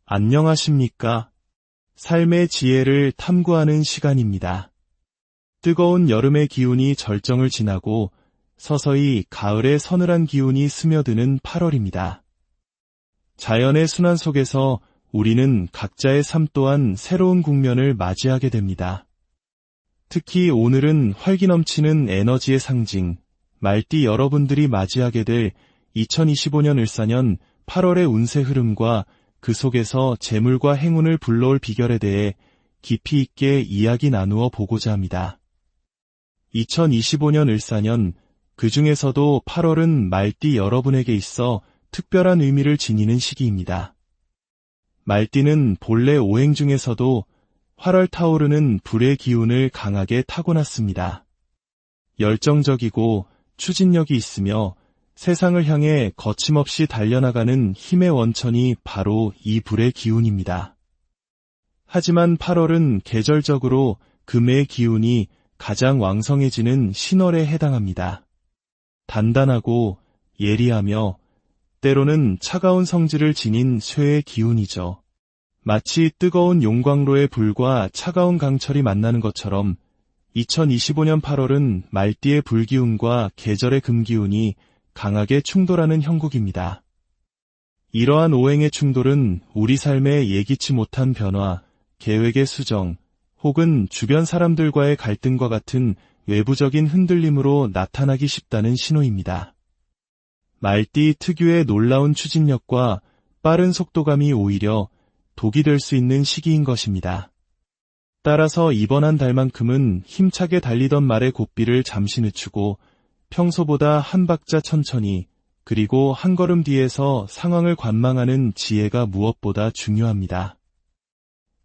안녕하십니까? 삶의 지혜를 탐구하는 시간입니다. 뜨거운 여름의 기운이 절정을 지나고 서서히 가을의 서늘한 기운이 스며드는 8월입니다. 자연의 순환 속에서 우리는 각자의 삶 또한 새로운 국면을 맞이하게 됩니다. 특히 오늘은 활기 넘치는 에너지의 상징, 말띠 여러분들이 맞이하게 될 2025년 을사년 8월의 운세 흐름과 그 속에서 재물과 행운을 불러올 비결에 대해 깊이 있게 이야기 나누어 보고자 합니다. 2025년 을사년, 그 중에서도 8월은 말띠 여러분에게 있어 특별한 의미를 지니는 시기입니다. 말띠는 본래 오행 중에서도 활활 타오르는 불의 기운을 강하게 타고났습니다. 열정적이고 추진력이 있으며 세상을 향해 거침없이 달려나가는 힘의 원천이 바로 이 불의 기운입니다. 하지만 8월은 계절적으로 금의 기운이 가장 왕성해지는 신월에 해당합니다. 단단하고 예리하며 때로는 차가운 성질을 지닌 쇠의 기운이죠. 마치 뜨거운 용광로의 불과 차가운 강철이 만나는 것처럼 2025년 8월은 말띠의 불기운과 계절의 금기운이 강하게 충돌하는 형국입니다. 이러한 오행의 충돌은 우리 삶에 예기치 못한 변화, 계획의 수정, 혹은 주변 사람들과의 갈등과 같은 외부적인 흔들림으로 나타나기 쉽다는 신호입니다. 말띠 특유의 놀라운 추진력과 빠른 속도감이 오히려 독이 될 수 있는 시기인 것입니다. 따라서 이번 한 달만큼은 힘차게 달리던 말의 고삐를 잠시 늦추고 평소보다 한 박자 천천히 그리고 한 걸음 뒤에서 상황을 관망하는 지혜가 무엇보다 중요합니다.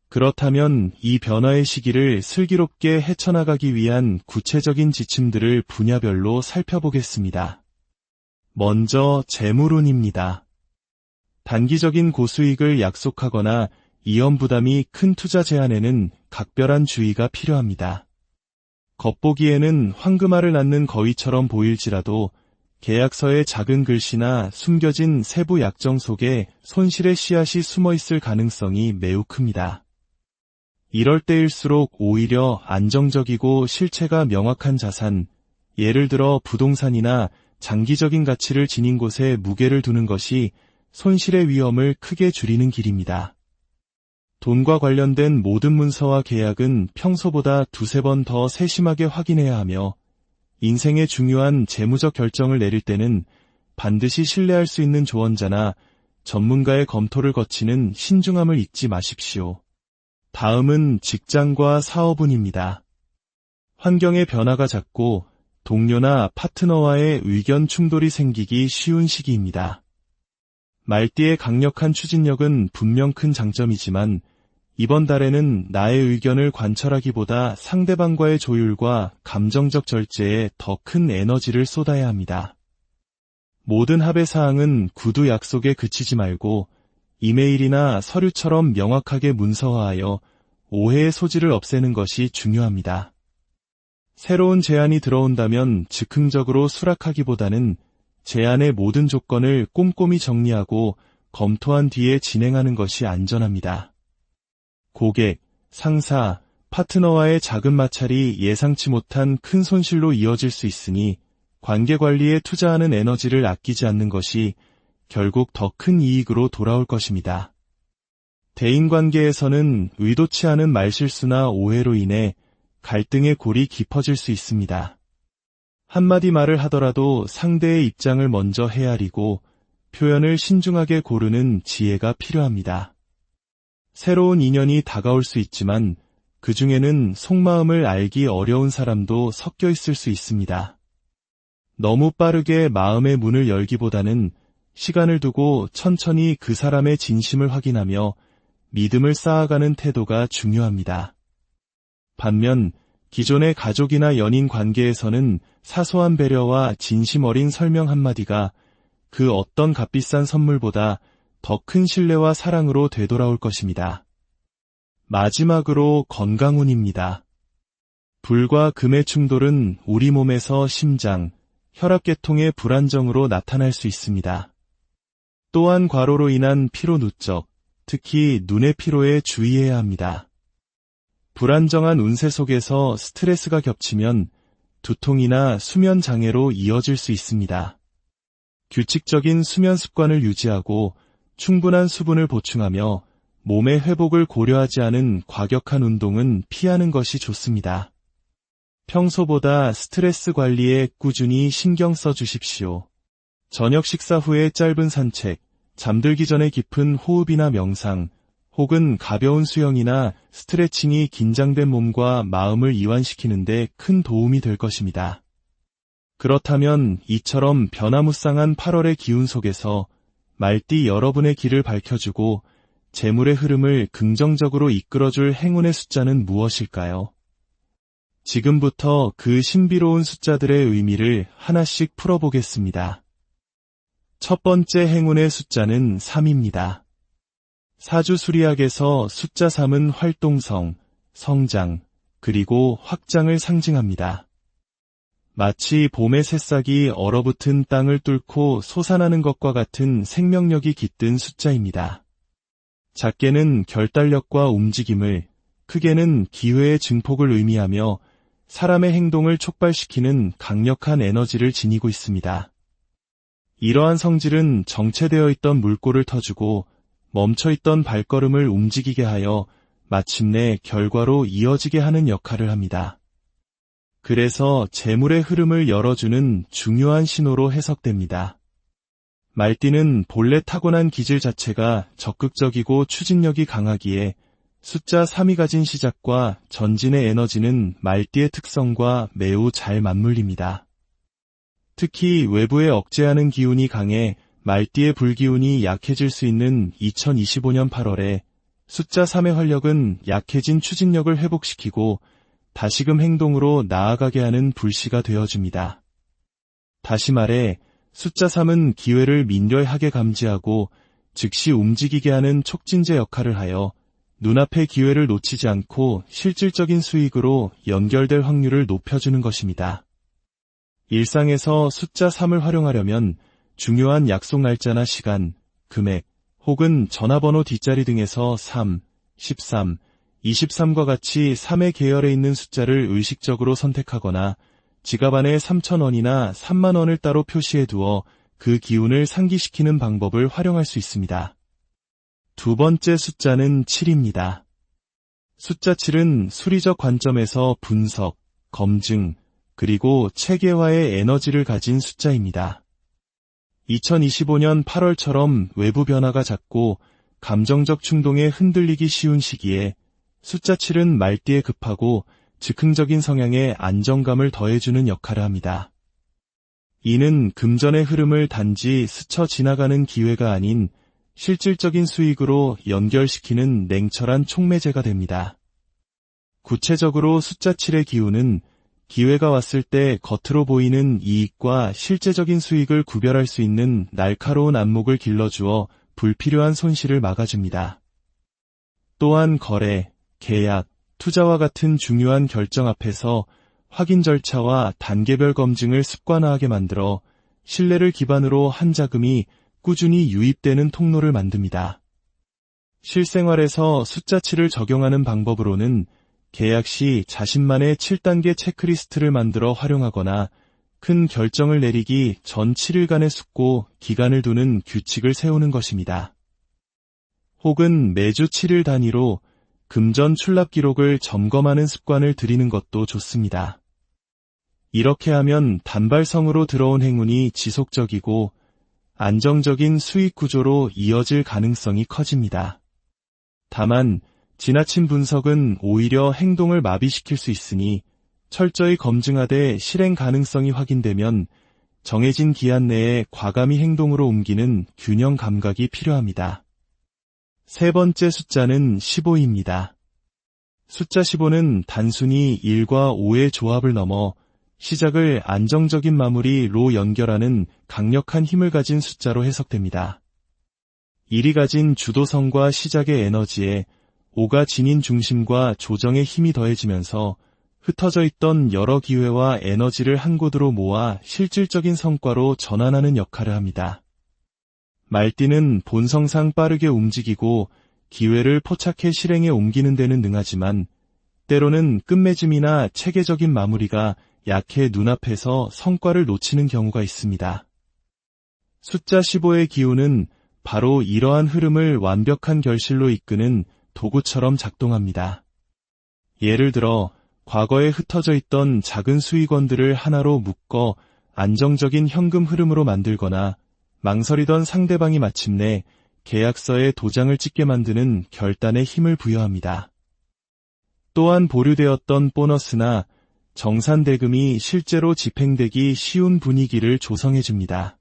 그렇다면 이 변화의 시기를 슬기롭게 헤쳐나가기 위한 구체적인 지침들을 분야별로 살펴보겠습니다. 먼저 재물운입니다. 단기적인 고수익을 약속하거나 이연 부담이 큰 투자 제안에는 각별한 주의가 필요합니다. 겉보기에는 황금알을 낳는 거위처럼 보일지라도 계약서의 작은 글씨나 숨겨진 세부 약정 속에 손실의 씨앗이 숨어있을 가능성이 매우 큽니다. 이럴 때일수록 오히려 안정적이고 실체가 명확한 자산, 예를 들어 부동산이나 장기적인 가치를 지닌 곳에 무게를 두는 것이 손실의 위험을 크게 줄이는 길입니다. 돈과 관련된 모든 문서와 계약은 평소보다 두세 번 더 세심하게 확인해야 하며 인생의 중요한 재무적 결정을 내릴 때는 반드시 신뢰할 수 있는 조언자나 전문가의 검토를 거치는 신중함을 잊지 마십시오. 다음은 직장과 사업운입니다. 환경의 변화가 잦고 동료나 파트너와의 의견 충돌이 생기기 쉬운 시기입니다. 말띠의 강력한 추진력은 분명 큰 장점이지만 이번 달에는 나의 의견을 관철하기보다 상대방과의 조율과 감정적 절제에 더 큰 에너지를 쏟아야 합니다. 모든 합의 사항은 구두 약속에 그치지 말고 이메일이나 서류처럼 명확하게 문서화하여 오해의 소지를 없애는 것이 중요합니다. 새로운 제안이 들어온다면 즉흥적으로 수락하기보다는 제안의 모든 조건을 꼼꼼히 정리하고 검토한 뒤에 진행하는 것이 안전합니다. 고객, 상사, 파트너와의 작은 마찰이 예상치 못한 큰 손실로 이어질 수 있으니 관계 관리에 투자하는 에너지를 아끼지 않는 것이 결국 더 큰 이익으로 돌아올 것입니다. 대인관계에서는 의도치 않은 말실수나 오해로 인해 갈등의 골이 깊어질 수 있습니다. 한마디 말을 하더라도 상대의 입장을 먼저 헤아리고 표현을 신중하게 고르는 지혜가 필요합니다. 새로운 인연이 다가올 수 있지만 그 중에는 속마음을 알기 어려운 사람도 섞여 있을 수 있습니다. 너무 빠르게 마음의 문을 열기보다는 시간을 두고 천천히 그 사람의 진심을 확인하며 믿음을 쌓아가는 태도가 중요합니다. 반면 기존의 가족이나 연인 관계에서는 사소한 배려와 진심 어린 설명 한마디가 그 어떤 값비싼 선물보다 더 큰 신뢰와 사랑으로 되돌아올 것입니다. 마지막으로 건강운입니다. 불과 금의 충돌은 우리 몸에서 심장, 혈압계통의 불안정으로 나타날 수 있습니다. 또한 과로로 인한 피로 누적, 특히 눈의 피로에 주의해야 합니다. 불안정한 운세 속에서 스트레스가 겹치면 두통이나 수면 장애로 이어질 수 있습니다. 규칙적인 수면 습관을 유지하고 충분한 수분을 보충하며 몸의 회복을 고려하지 않은 과격한 운동은 피하는 것이 좋습니다. 평소보다 스트레스 관리에 꾸준히 신경 써 주십시오. 저녁 식사 후에 짧은 산책, 잠들기 전에 깊은 호흡이나 명상, 혹은 가벼운 수영이나 스트레칭이 긴장된 몸과 마음을 이완시키는 데 큰 도움이 될 것입니다. 그렇다면 이처럼 변화무쌍한 8월의 기운 속에서 말띠 여러분의 길을 밝혀주고 재물의 흐름을 긍정적으로 이끌어줄 행운의 숫자는 무엇일까요? 지금부터 그 신비로운 숫자들의 의미를 하나씩 풀어보겠습니다. 첫 번째 행운의 숫자는 3입니다. 사주수리학에서 숫자 3은 활동성, 성장, 그리고 확장을 상징합니다. 마치 봄의 새싹이 얼어붙은 땅을 뚫고 솟아나는 것과 같은 생명력이 깃든 숫자입니다. 작게는 결단력과 움직임을, 크게는 기회의 증폭을 의미하며 사람의 행동을 촉발시키는 강력한 에너지를 지니고 있습니다. 이러한 성질은 정체되어 있던 물꼬를 터주고 멈춰있던 발걸음을 움직이게 하여 마침내 결과로 이어지게 하는 역할을 합니다. 그래서 재물의 흐름을 열어주는 중요한 신호로 해석됩니다. 말띠는 본래 타고난 기질 자체가 적극적이고 추진력이 강하기에 숫자 3이 가진 시작과 전진의 에너지는 말띠의 특성과 매우 잘 맞물립니다. 특히 외부에 억제하는 기운이 강해 말띠의 불기운이 약해질 수 있는 2025년 8월에 숫자 3의 활력은 약해진 추진력을 회복시키고 다시금 행동으로 나아가게 하는 불씨가 되어줍니다. 다시 말해 숫자 3은 기회를 민첩하게 감지하고 즉시 움직이게 하는 촉진제 역할을 하여 눈앞의 기회를 놓치지 않고 실질적인 수익으로 연결될 확률을 높여주는 것입니다. 일상에서 숫자 3을 활용하려면 중요한 약속 날짜나 시간, 금액, 혹은 전화번호 뒷자리 등에서 3, 13, 23과 같이 3의 계열에 있는 숫자를 의식적으로 선택하거나 지갑 안에 3,000원이나 3만 원을 따로 표시해 두어 그 기운을 상기시키는 방법을 활용할 수 있습니다. 두 번째 숫자는 7입니다. 숫자 7은 수리적 관점에서 분석, 검증, 그리고 체계화의 에너지를 가진 숫자입니다. 2025년 8월처럼 외부 변화가 잦고 감정적 충동에 흔들리기 쉬운 시기에 숫자 7은 말띠에 급하고 즉흥적인 성향에 안정감을 더해주는 역할을 합니다. 이는 금전의 흐름을 단지 스쳐 지나가는 기회가 아닌 실질적인 수익으로 연결시키는 냉철한 촉매제가 됩니다. 구체적으로 숫자 7의 기운은 기회가 왔을 때 겉으로 보이는 이익과 실제적인 수익을 구별할 수 있는 날카로운 안목을 길러주어 불필요한 손실을 막아줍니다. 또한 거래, 계약, 투자와 같은 중요한 결정 앞에서 확인 절차와 단계별 검증을 습관화하게 만들어 신뢰를 기반으로 한 자금이 꾸준히 유입되는 통로를 만듭니다. 실생활에서 숫자 7을 적용하는 방법으로는 계약 시 자신만의 7단계 체크리스트를 만들어 활용하거나 큰 결정을 내리기 전 7일간의 숙고 기간을 두는 규칙을 세우는 것입니다. 혹은 매주 7일 단위로 금전 출납 기록을 점검하는 습관을 들이는 것도 좋습니다. 이렇게 하면 단발성으로 들어온 행운이 지속적이고 안정적인 수익 구조로 이어질 가능성이 커집니다. 다만 지나친 분석은 오히려 행동을 마비시킬 수 있으니 철저히 검증하되 실행 가능성이 확인되면 정해진 기한 내에 과감히 행동으로 옮기는 균형 감각이 필요합니다. 세 번째 숫자는 15입니다. 숫자 15는 단순히 1과 5의 조합을 넘어 시작을 안정적인 마무리로 연결하는 강력한 힘을 가진 숫자로 해석됩니다. 1이 가진 주도성과 시작의 에너지에 5가 지닌 중심과 조정의 힘이 더해지면서 흩어져 있던 여러 기회와 에너지를 한 곳으로 모아 실질적인 성과로 전환하는 역할을 합니다. 말띠는 본성상 빠르게 움직이고 기회를 포착해 실행에 옮기는 데는 능하지만 때로는 끝맺음이나 체계적인 마무리가 약해 눈앞에서 성과를 놓치는 경우가 있습니다. 숫자 15의 기운은 바로 이러한 흐름을 완벽한 결실로 이끄는 도구처럼 작동합니다. 예를 들어 과거에 흩어져 있던 작은 수익원들을 하나로 묶어 안정적인 현금 흐름으로 만들거나 망설이던 상대방이 마침내 계약서에 도장을 찍게 만드는 결단에 힘을 부여합니다. 또한 보류되었던 보너스나 정산대금이 실제로 집행되기 쉬운 분위기를 조성해줍니다.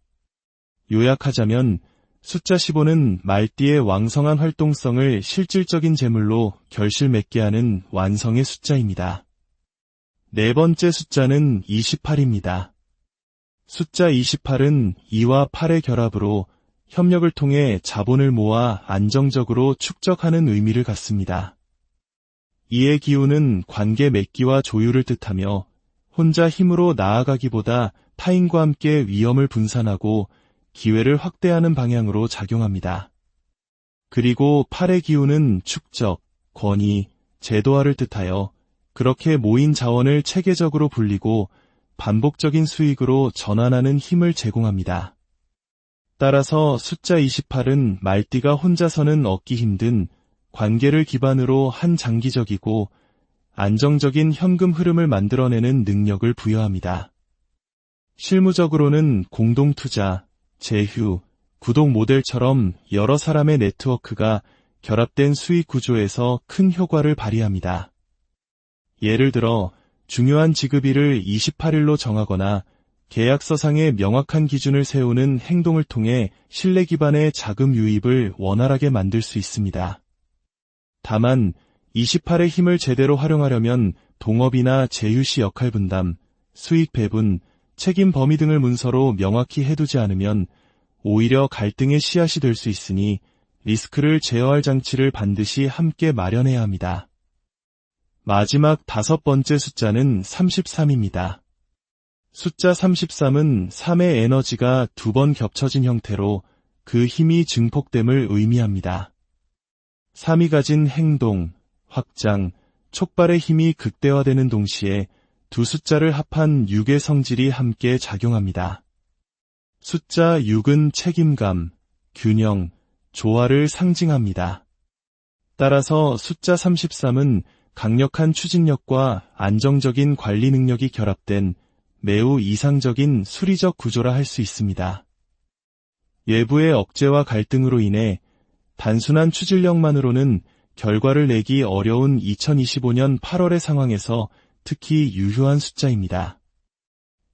요약하자면 숫자 15는 말띠의 왕성한 활동성을 실질적인 재물로 결실 맺게 하는 완성의 숫자입니다. 네 번째 숫자는 28입니다. 숫자 28은 2와 8의 결합으로 협력을 통해 자본을 모아 안정적으로 축적하는 의미를 갖습니다. 이의 기운은 관계 맺기와 조율을 뜻하며 혼자 힘으로 나아가기보다 타인과 함께 위험을 분산하고 기회를 확대하는 방향으로 작용합니다. 그리고 8의 기운은 축적, 권위, 제도화를 뜻하여 그렇게 모인 자원을 체계적으로 불리고 반복적인 수익으로 전환하는 힘을 제공합니다. 따라서 숫자 28은 말띠가 혼자서는 얻기 힘든 관계를 기반으로 한 장기적이고 안정적인 현금 흐름을 만들어내는 능력을 부여합니다. 실무적으로는 공동투자, 제휴, 구독 모델처럼 여러 사람의 네트워크가 결합된 수익 구조에서 큰 효과를 발휘합니다. 예를 들어 중요한 지급일을 28일로 정하거나 계약서상의 명확한 기준을 세우는 행동을 통해 신뢰 기반의 자금 유입을 원활하게 만들 수 있습니다. 다만 28의 힘을 제대로 활용하려면 동업이나 제휴시 역할 분담, 수익 배분, 책임 범위 등을 문서로 명확히 해두지 않으면 오히려 갈등의 씨앗이 될 수 있으니 리스크를 제어할 장치를 반드시 함께 마련해야 합니다. 마지막 5번째 숫자는 33입니다. 숫자 33은 3의 에너지가 2번 겹쳐진 형태로 그 힘이 증폭됨을 의미합니다. 3이 가진 행동, 확장, 촉발의 힘이 극대화되는 동시에 두 숫자를 합한 6의 성질이 함께 작용합니다. 숫자 6은 책임감, 균형, 조화를 상징합니다. 따라서 숫자 33은 강력한 추진력과 안정적인 관리 능력이 결합된 매우 이상적인 수리적 구조라 할 수 있습니다. 외부의 억제와 갈등으로 인해 단순한 추진력만으로는 결과를 내기 어려운 2025년 8월의 상황에서 특히 유효한 숫자입니다.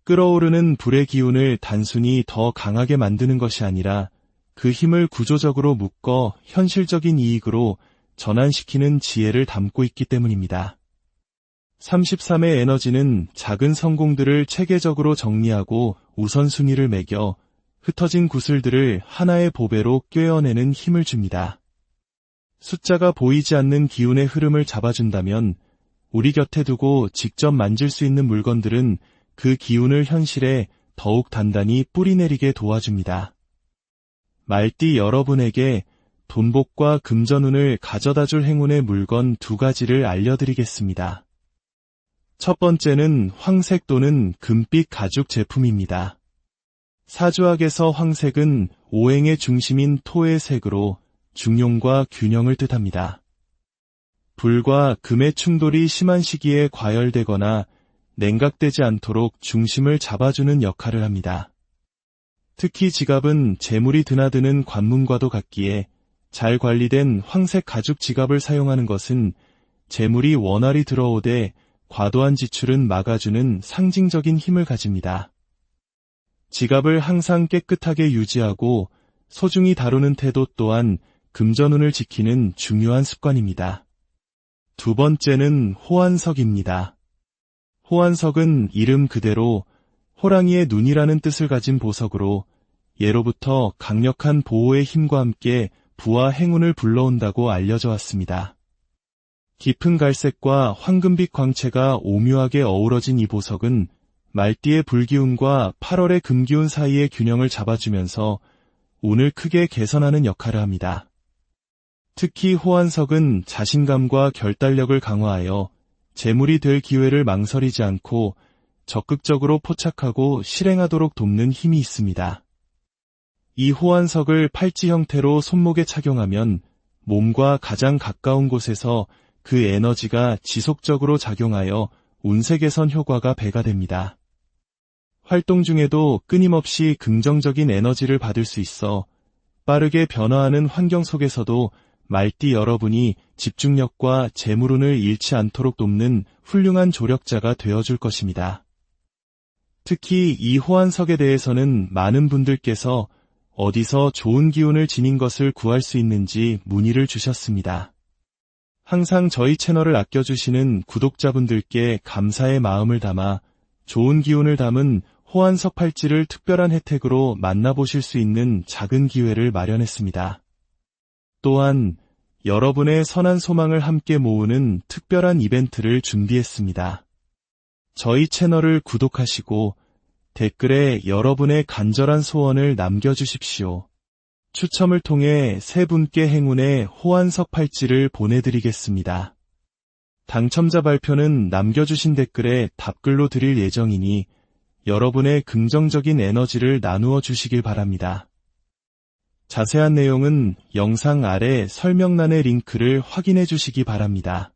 끓어오르는 불의 기운을 단순히 더 강하게 만드는 것이 아니라 그 힘을 구조적으로 묶어 현실적인 이익으로 전환시키는 지혜를 담고 있기 때문입니다. 33의 에너지는 작은 성공들을 체계적으로 정리하고 우선순위를 매겨 흩어진 구슬들을 하나의 보배로 꿰어내는 힘을 줍니다. 숫자가 보이지 않는 기운의 흐름을 잡아준다면 우리 곁에 두고 직접 만질 수 있는 물건들은 그 기운을 현실에 더욱 단단히 뿌리내리게 도와줍니다. 말띠 여러분에게 돈복과 금전운을 가져다줄 행운의 물건 2가지를 알려드리겠습니다. 첫 번째는 황색 또는 금빛 가죽 제품입니다. 사주학에서 황색은 오행의 중심인 토의 색으로 중용과 균형을 뜻합니다. 불과 금의 충돌이 심한 시기에 과열되거나 냉각되지 않도록 중심을 잡아주는 역할을 합니다. 특히 지갑은 재물이 드나드는 관문과도 같기에 잘 관리된 황색 가죽 지갑을 사용하는 것은 재물이 원활히 들어오되 과도한 지출은 막아주는 상징적인 힘을 가집니다. 지갑을 항상 깨끗하게 유지하고 소중히 다루는 태도 또한 금전운을 지키는 중요한 습관입니다. 두 번째는 호환석입니다. 호환석은 이름 그대로 호랑이의 눈이라는 뜻을 가진 보석으로 예로부터 강력한 보호의 힘과 함께 부와 행운을 불러온다고 알려져 왔습니다. 깊은 갈색과 황금빛 광채가 오묘하게 어우러진 이 보석은 말띠의 불기운과 8월의 금기운 사이의 균형을 잡아주면서 운을 크게 개선하는 역할을 합니다. 특히 호환석은 자신감과 결단력을 강화하여 재물이 될 기회를 망설이지 않고 적극적으로 포착하고 실행하도록 돕는 힘이 있습니다. 이 호환석을 팔찌 형태로 손목에 착용하면 몸과 가장 가까운 곳에서 그 에너지가 지속적으로 작용하여 운세 개선 효과가 배가 됩니다. 활동 중에도 끊임없이 긍정적인 에너지를 받을 수 있어 빠르게 변화하는 환경 속에서도 말띠 여러분이 집중력과 재물운을 잃지 않도록 돕는 훌륭한 조력자가 되어줄 것입니다. 특히 이 호환석에 대해서는 많은 분들께서 어디서 좋은 기운을 지닌 것을 구할 수 있는지 문의를 주셨습니다. 항상 저희 채널을 아껴주시는 구독자분들께 감사의 마음을 담아 좋은 기운을 담은 호환석 팔찌를 특별한 혜택으로 만나보실 수 있는 작은 기회를 마련했습니다. 또한 여러분의 선한 소망을 함께 모으는 특별한 이벤트를 준비했습니다. 저희 채널을 구독하시고 댓글에 여러분의 간절한 소원을 남겨주십시오. 추첨을 통해 3분께 행운의 호환석 팔찌를 보내드리겠습니다. 당첨자 발표는 남겨주신 댓글에 답글로 드릴 예정이니 여러분의 긍정적인 에너지를 나누어 주시길 바랍니다. 자세한 내용은 영상 아래 설명란의 링크를 확인해 주시기 바랍니다.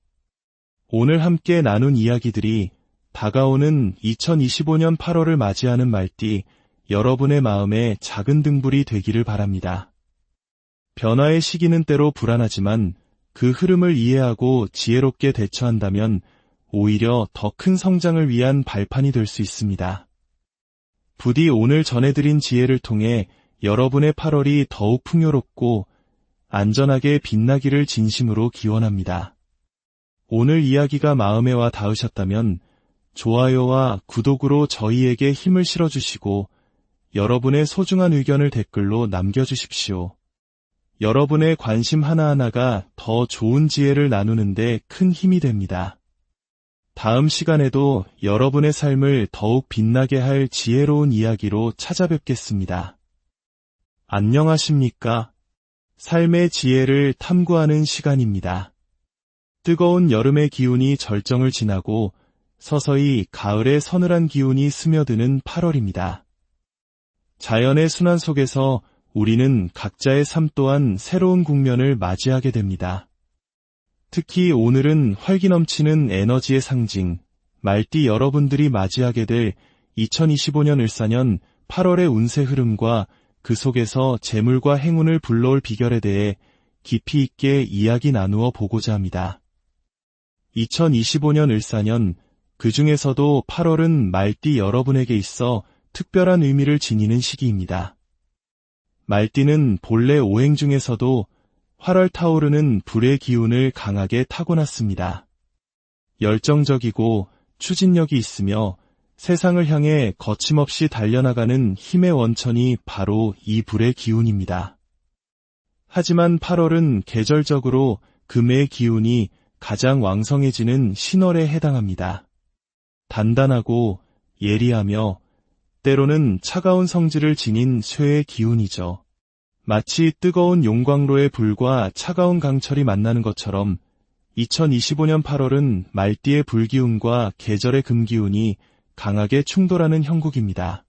오늘 함께 나눈 이야기들이 다가오는 2025년 8월을 맞이하는 말띠 여러분의 마음에 작은 등불이 되기를 바랍니다. 변화의 시기는 때로 불안하지만 그 흐름을 이해하고 지혜롭게 대처한다면 오히려 더 큰 성장을 위한 발판이 될 수 있습니다. 부디 오늘 전해드린 지혜를 통해 여러분의 8월이 더욱 풍요롭고 안전하게 빛나기를 진심으로 기원합니다. 오늘 이야기가 마음에 와 닿으셨다면 좋아요와 구독으로 저희에게 힘을 실어주시고 여러분의 소중한 의견을 댓글로 남겨주십시오. 여러분의 관심 하나하나가 더 좋은 지혜를 나누는데 큰 힘이 됩니다. 다음 시간에도 여러분의 삶을 더욱 빛나게 할 지혜로운 이야기로 찾아뵙겠습니다. 안녕하십니까? 삶의 지혜를 탐구하는 시간입니다. 뜨거운 여름의 기운이 절정을 지나고 서서히 가을의 서늘한 기운이 스며드는 8월입니다. 자연의 순환 속에서 우리는 각자의 삶 또한 새로운 국면을 맞이하게 됩니다. 특히 오늘은 활기 넘치는 에너지의 상징, 말띠 여러분들이 맞이하게 될 2025년 을사년 8월의 운세 흐름과 그 속에서 재물과 행운을 불러올 비결에 대해 깊이 있게 이야기 나누어 보고자 합니다. 2025년 을사년, 그 중에서도 8월은 말띠 여러분에게 있어 특별한 의미를 지니는 시기입니다. 말띠는 본래 오행 중에서도 활활 타오르는 불의 기운을 강하게 타고났습니다. 열정적이고 추진력이 있으며 세상을 향해 거침없이 달려나가는 힘의 원천이 바로 이 불의 기운입니다. 하지만 8월은 계절적으로 금의 기운이 가장 왕성해지는 신월에 해당합니다. 단단하고 예리하며 때로는 차가운 성질을 지닌 쇠의 기운이죠. 마치 뜨거운 용광로의 불과 차가운 강철이 만나는 것처럼 2025년 8월은 말띠의 불기운과 계절의 금기운이 강하게 충돌하는 형국입니다.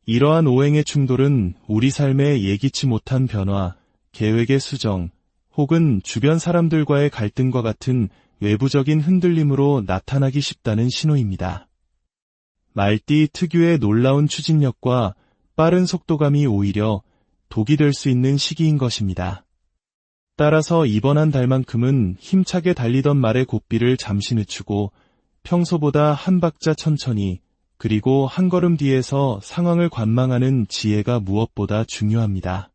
이러한 오행의 충돌은 우리 삶에 예기치 못한 변화, 계획의 수정, 혹은 주변 사람들과의 갈등과 같은 외부적인 흔들림으로 나타나기 쉽다는 신호입니다. 말띠 특유의 놀라운 추진력과 빠른 속도감이 오히려 독이 될 수 있는 시기인 것입니다. 따라서 이번 한 달만큼은 힘차게 달리던 말의 고삐를 잠시 늦추고 평소보다 한 박자 천천히 그리고 한 걸음 뒤에서 상황을 관망하는 지혜가 무엇보다 중요합니다.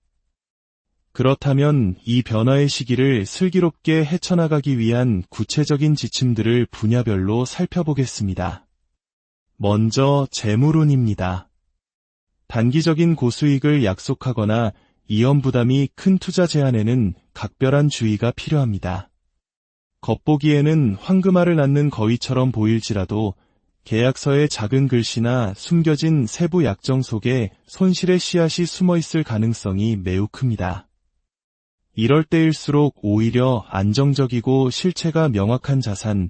그렇다면 이 변화의 시기를 슬기롭게 헤쳐나가기 위한 구체적인 지침들을 분야별로 살펴보겠습니다. 먼저 재물운입니다. 단기적인 고수익을 약속하거나 이연 부담이 큰 투자 제안에는 각별한 주의가 필요합니다. 겉보기에는 황금알을 낳는 거위처럼 보일지라도 계약서의 작은 글씨나 숨겨진 세부 약정 속에 손실의 씨앗이 숨어 있을 가능성이 매우 큽니다. 이럴 때일수록 오히려 안정적이고 실체가 명확한 자산,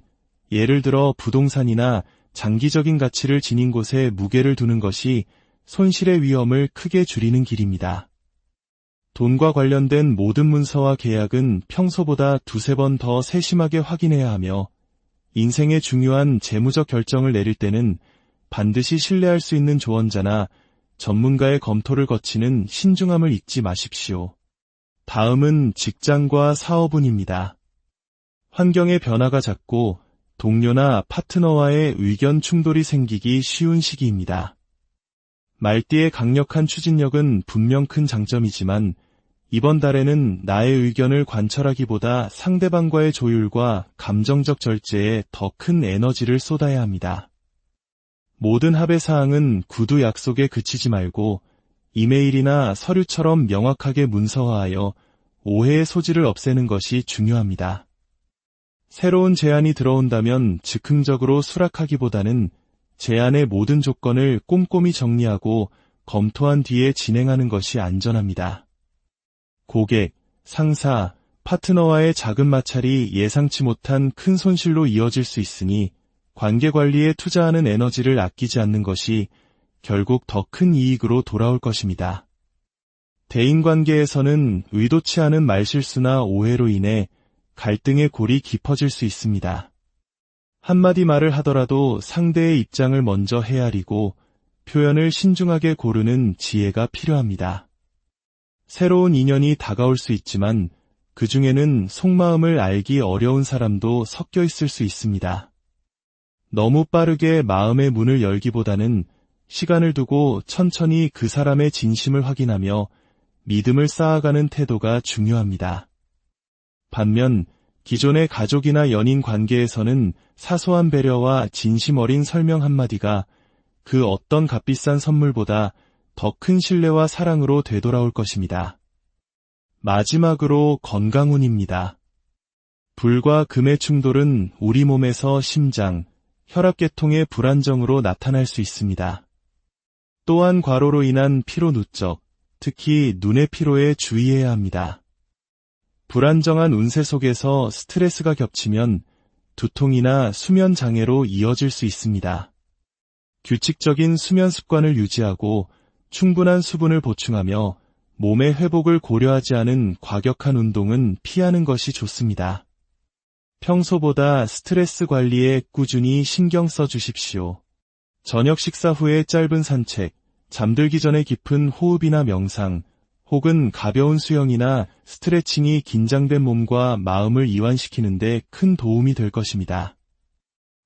예를 들어 부동산이나 장기적인 가치를 지닌 곳에 무게를 두는 것이 손실의 위험을 크게 줄이는 길입니다. 돈과 관련된 모든 문서와 계약은 평소보다 두세 번 더 세심하게 확인해야 하며, 인생의 중요한 재무적 결정을 내릴 때는 반드시 신뢰할 수 있는 조언자나 전문가의 검토를 거치는 신중함을 잊지 마십시오. 다음은 직장과 사업운입니다. 환경의 변화가 잦고 동료나 파트너와의 의견 충돌이 생기기 쉬운 시기입니다. 말띠의 강력한 추진력은 분명 큰 장점이지만 이번 달에는 나의 의견을 관철하기보다 상대방과의 조율과 감정적 절제에 더 큰 에너지를 쏟아야 합니다. 모든 합의 사항은 구두 약속에 그치지 말고 이메일이나 서류처럼 명확하게 문서화하여 오해의 소지를 없애는 것이 중요합니다. 새로운 제안이 들어온다면 즉흥적으로 수락하기보다는 제안의 모든 조건을 꼼꼼히 정리하고 검토한 뒤에 진행하는 것이 안전합니다. 고객, 상사, 파트너와의 작은 마찰이 예상치 못한 큰 손실로 이어질 수 있으니 관계 관리에 투자하는 에너지를 아끼지 않는 것이 결국 더 큰 이익으로 돌아올 것입니다. 대인관계에서는 의도치 않은 말실수나 오해로 인해 갈등의 골이 깊어질 수 있습니다. 한마디 말을 하더라도 상대의 입장을 먼저 헤아리고 표현을 신중하게 고르는 지혜가 필요합니다. 새로운 인연이 다가올 수 있지만 그 중에는 속마음을 알기 어려운 사람도 섞여 있을 수 있습니다. 너무 빠르게 마음의 문을 열기보다는 시간을 두고 천천히 그 사람의 진심을 확인하며 믿음을 쌓아가는 태도가 중요합니다. 반면 기존의 가족이나 연인 관계에서는 사소한 배려와 진심 어린 설명 한마디가 그 어떤 값비싼 선물보다 더 큰 신뢰와 사랑으로 되돌아올 것입니다. 마지막으로 건강운입니다. 불과 금의 충돌은 우리 몸에서 심장, 혈압계통의 불안정으로 나타날 수 있습니다. 또한 과로로 인한 피로 누적, 특히 눈의 피로에 주의해야 합니다. 불안정한 운세 속에서 스트레스가 겹치면 두통이나 수면 장애로 이어질 수 있습니다. 규칙적인 수면 습관을 유지하고 충분한 수분을 보충하며 몸의 회복을 고려하지 않은 과격한 운동은 피하는 것이 좋습니다. 평소보다 스트레스 관리에 꾸준히 신경 써 주십시오. 저녁 식사 후에 짧은 산책, 잠들기 전에 깊은 호흡이나 명상, 혹은 가벼운 수영이나 스트레칭이 긴장된 몸과 마음을 이완시키는 데 큰 도움이 될 것입니다.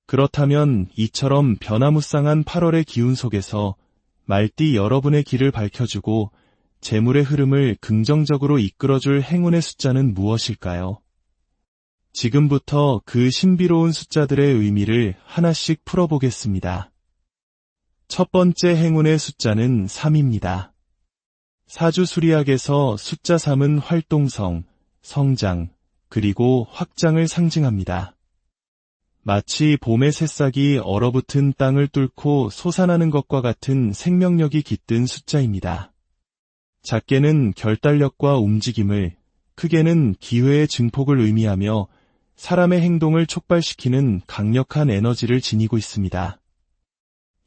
그렇다면 이처럼 변화무쌍한 8월의 기운 속에서 말띠 여러분의 길을 밝혀주고 재물의 흐름을 긍정적으로 이끌어줄 행운의 숫자는 무엇일까요? 지금부터 그 신비로운 숫자들의 의미를 하나씩 풀어보겠습니다. 첫 번째 행운의 숫자는 3입니다. 사주수리학에서 숫자 3은 활동성, 성장, 그리고 확장을 상징합니다. 마치 봄의 새싹이 얼어붙은 땅을 뚫고 솟아나는 것과 같은 생명력이 깃든 숫자입니다. 작게는 결단력과 움직임을, 크게는 기회의 증폭을 의미하며 사람의 행동을 촉발시키는 강력한 에너지를 지니고 있습니다.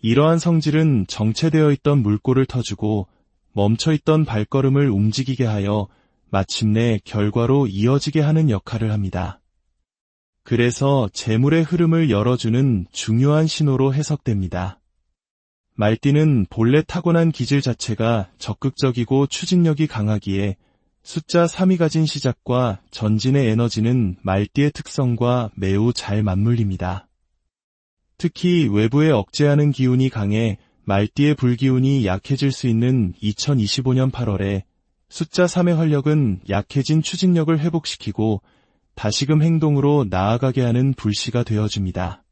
이러한 성질은 정체되어 있던 물꼬를 터주고 멈춰있던 발걸음을 움직이게 하여 마침내 결과로 이어지게 하는 역할을 합니다. 그래서 재물의 흐름을 열어주는 중요한 신호로 해석됩니다. 말띠는 본래 타고난 기질 자체가 적극적이고 추진력이 강하기에 숫자 3이 가진 시작과 전진의 에너지는 말띠의 특성과 매우 잘 맞물립니다. 특히 외부에 억제하는 기운이 강해 말띠의 불기운이 약해질 수 있는 2025년 8월에 숫자 3의 활력은 약해진 추진력을 회복시키고 다시금 행동으로 나아가게 하는 불씨가 되어줍니다.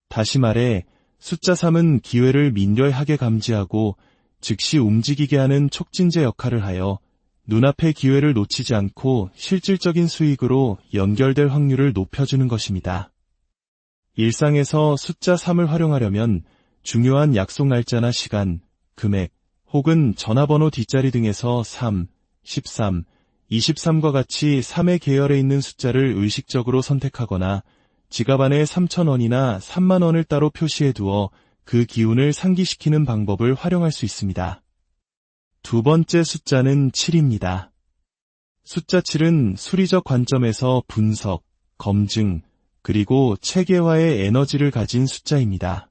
다시 말해 숫자 3은 기회를 민렬하게 감지하고 즉시 움직이게 하는 촉진제 역할을 하여 눈앞의 기회를 놓치지 않고 실질적인 수익으로 연결될 확률을 높여주는 것입니다. 일상에서 숫자 3을 활용하려면 중요한 약속 날짜나 시간, 금액, 혹은 전화번호 뒷자리 등에서 3, 13, 23과 같이 3의 계열에 있는 숫자를 의식적으로 선택하거나 지갑 안에 3,000원이나 3만 원을 따로 표시해 두어 그 기운을 상기시키는 방법을 활용할 수 있습니다. 두 번째 숫자는 7입니다. 숫자 7은 수리적 관점에서 분석, 검증, 그리고 체계화의 에너지를 가진 숫자입니다.